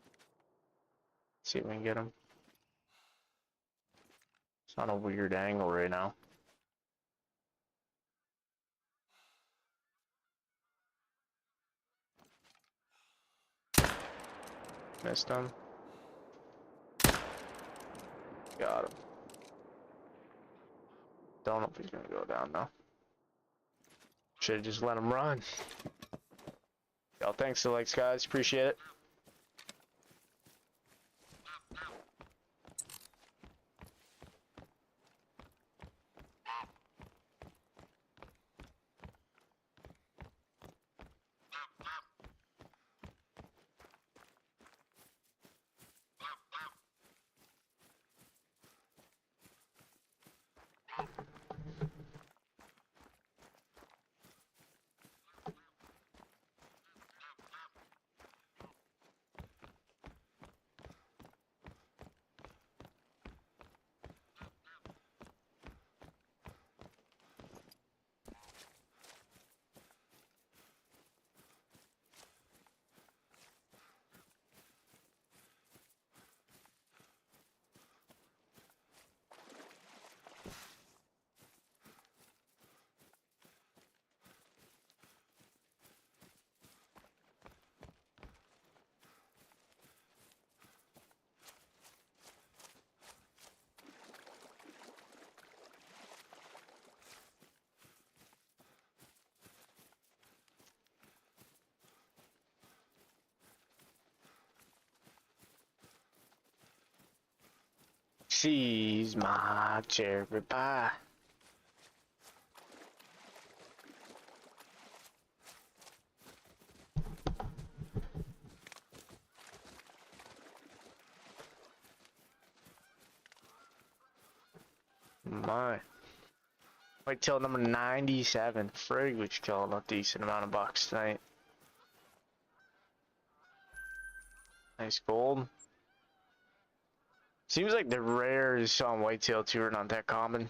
Let's see if we can get him. It's on a weird angle right now. Missed him. Got him. Don't know if he's gonna go down though. Should've just let him run. Yo, thanks for the likes, guys. Appreciate it. She's my cherry pie. My. Whitetail number 97. Frig, which killed a decent amount of bucks tonight. Nice gold. Seems like the rares on whitetail too are not that common.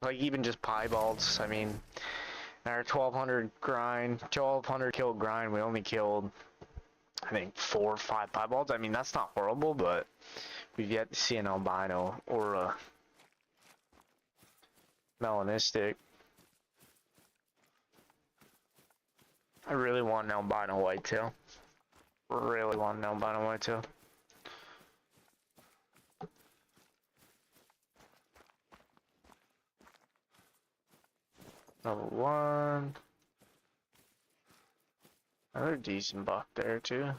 Like even just piebalds. I mean, Our 1200 grind, 1200 kill grind, we only killed, I think, 4 or 5 piebalds. I mean, that's not horrible, but we've yet to see an albino or a melanistic. I really want an albino whitetail. Really want an albino whitetail. Level 1. Another decent buck there too.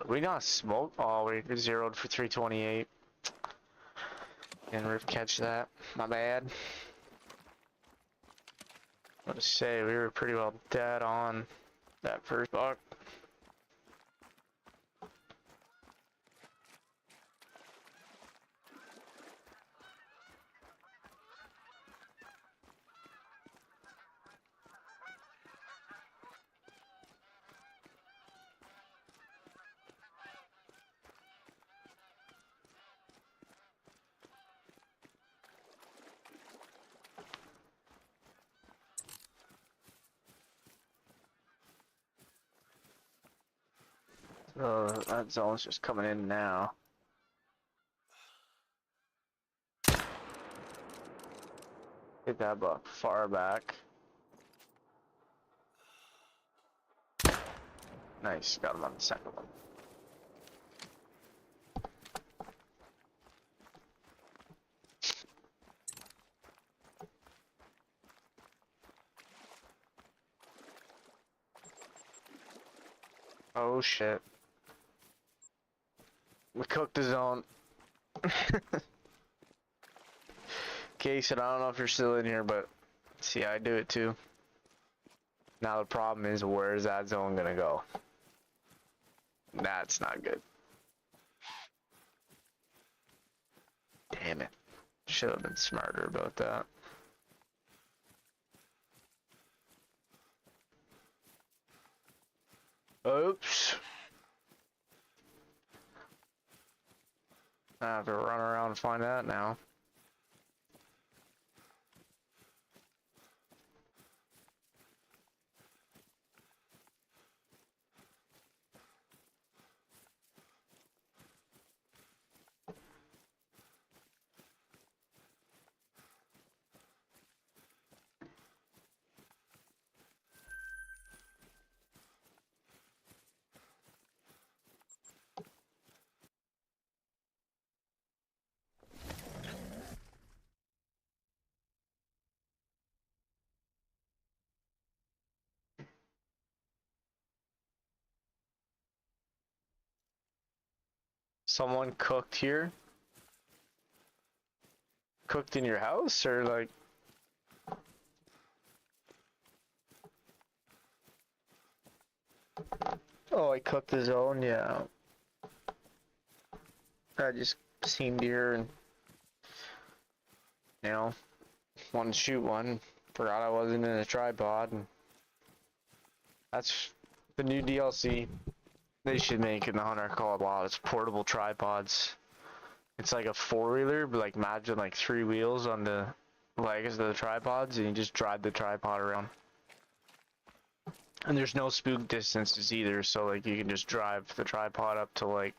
We got smoke. Oh, we zeroed for 328. Didn't catch that. My bad. What to say, we were pretty well dead on that first buck. So that zone's just coming in now. Hit that buck far back. Nice, got him on the second one. Oh shit. We cooked the zone. Casey, I don't know if you're still in here, but see, I do it too. Now the problem is, where is that zone gonna go? That's not good. Damn it. Should have been smarter about that. Oops. I have to run around and find that now. Someone cooked here? Cooked in your house, or like? Oh, I cooked the zone, yeah. I just seen deer and, you know, wanted to shoot one. Forgot I wasn't in a tripod, and that's the new DLC they should make in the Hunter Call Wild. It's portable tripods. It's like a four-wheeler, but like imagine like 3 wheels on the legs of the tripods, and you just drive the tripod around. And there's no spook distances either, so like you can just drive the tripod up to like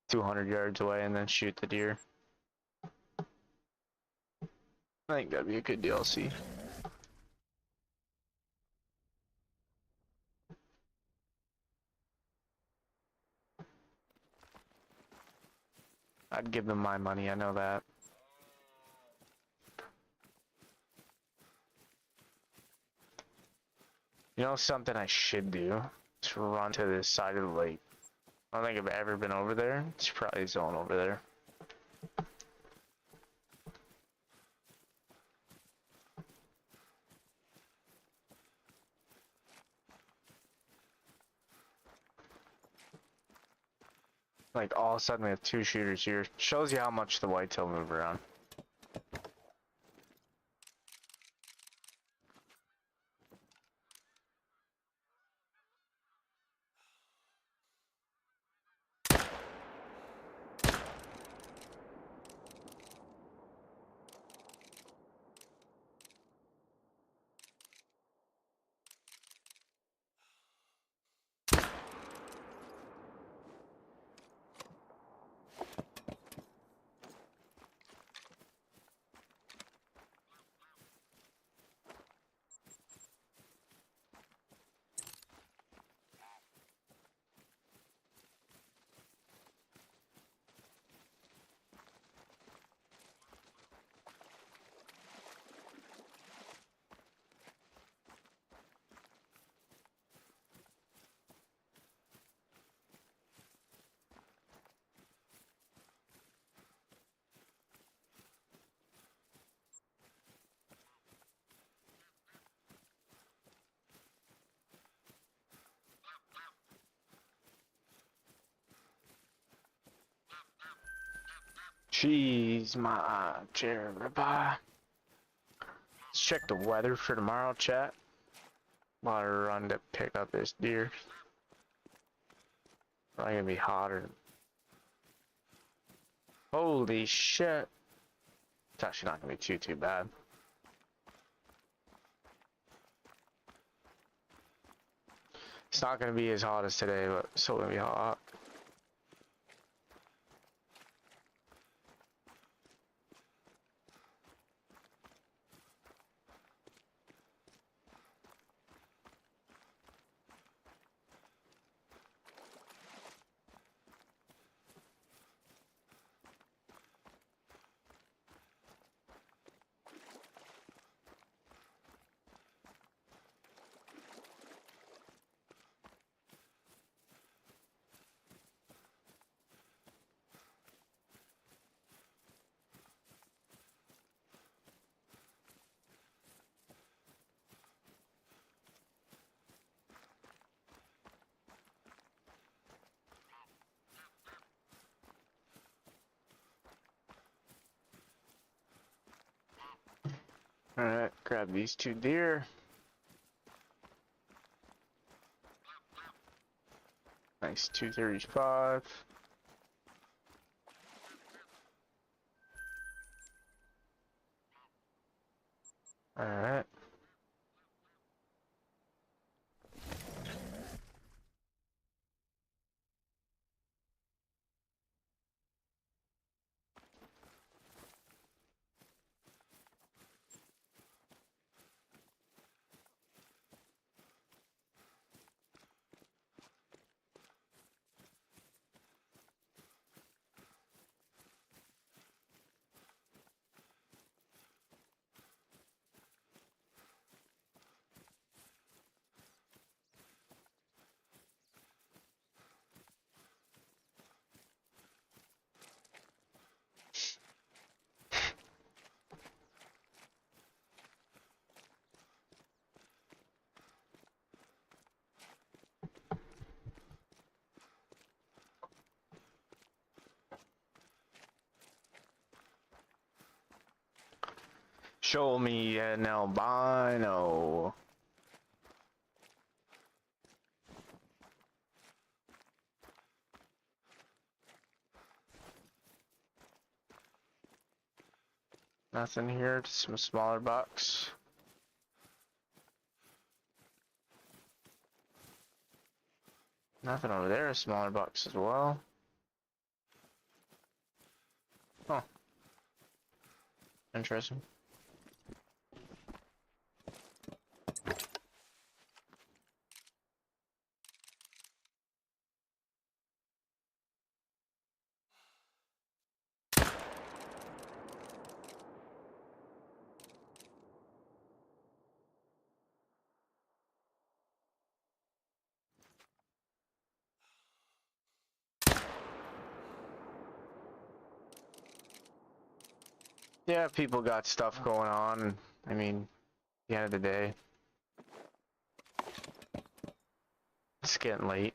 200 yards away and then shoot the deer. I think that'd be a good DLC. I'd give them my money, I know that. You know something I should do? Just run to this side of the lake. I don't think I've ever been over there. It's probably a zone over there. Like all of a sudden we have 2 shooters here. Shows you how much the whitetail move around. Jeez, my Jeremy. Let's check the weather for tomorrow, chat. While I run to pick up this deer. Probably gonna be hotter. Holy shit. It's actually not gonna be too bad. It's not gonna be as hot as today, but it's still gonna be hot. Alright, grab these two deer. Nice 235. Alright. Show me an albino. Nothing here, just some smaller bucks. Nothing over there, smaller bucks as well. Huh. Interesting. Yeah, people got stuff going on. I mean, at the end of the day, it's getting late.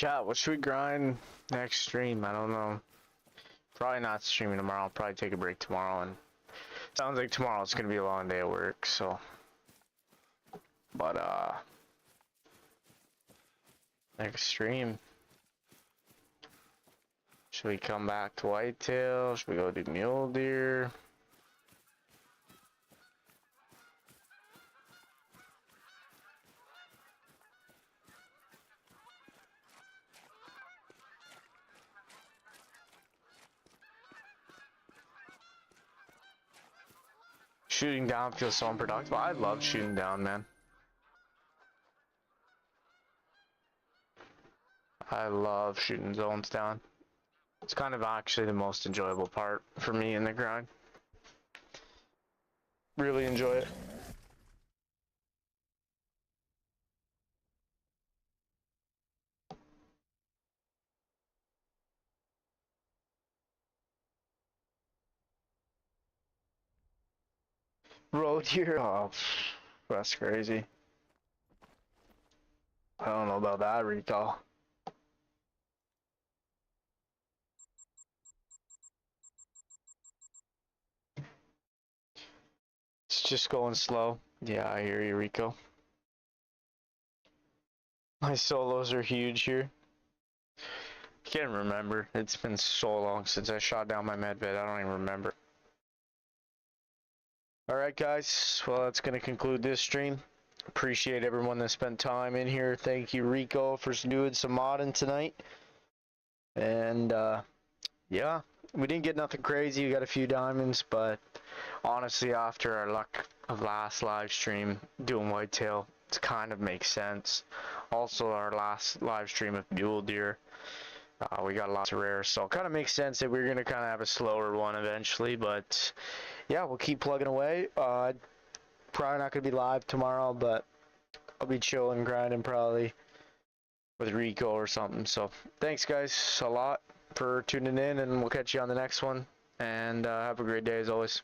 Chat, what should we grind next stream? I don't know. Probably not streaming tomorrow. I'll probably take a break tomorrow, and sounds like tomorrow's gonna be a long day of work, so. But next stream. Should we come back to Whitetail? Should we go do mule deer? Shooting down feels so unproductive. I love shooting down, man. I love shooting zones down. It's kind of actually the most enjoyable part for me in the grind. Really enjoy it. Road here, oh, that's crazy. I don't know about that, Rico. It's just going slow. Yeah, I hear you, Rico. My solos are huge here. Can't remember. It's been so long since I shot down my medbed. I don't even remember. Alright guys, well that's going to conclude this stream. Appreciate everyone that spent time in here. Thank you, Rico, for doing some modding tonight. And yeah, we didn't get nothing crazy. We got a few diamonds, but honestly, after our luck of last live stream doing whitetail, it kind of makes sense. Also, our last live stream of mule deer, we got lots of rares, so it kind of makes sense that we're going to kind of have a slower one eventually. But yeah, we'll keep plugging away. Probably not going to be live tomorrow, but I'll be chilling, grinding probably with Rico or something. So thanks guys a lot for tuning in, and we'll catch you on the next one. And have a great day as always.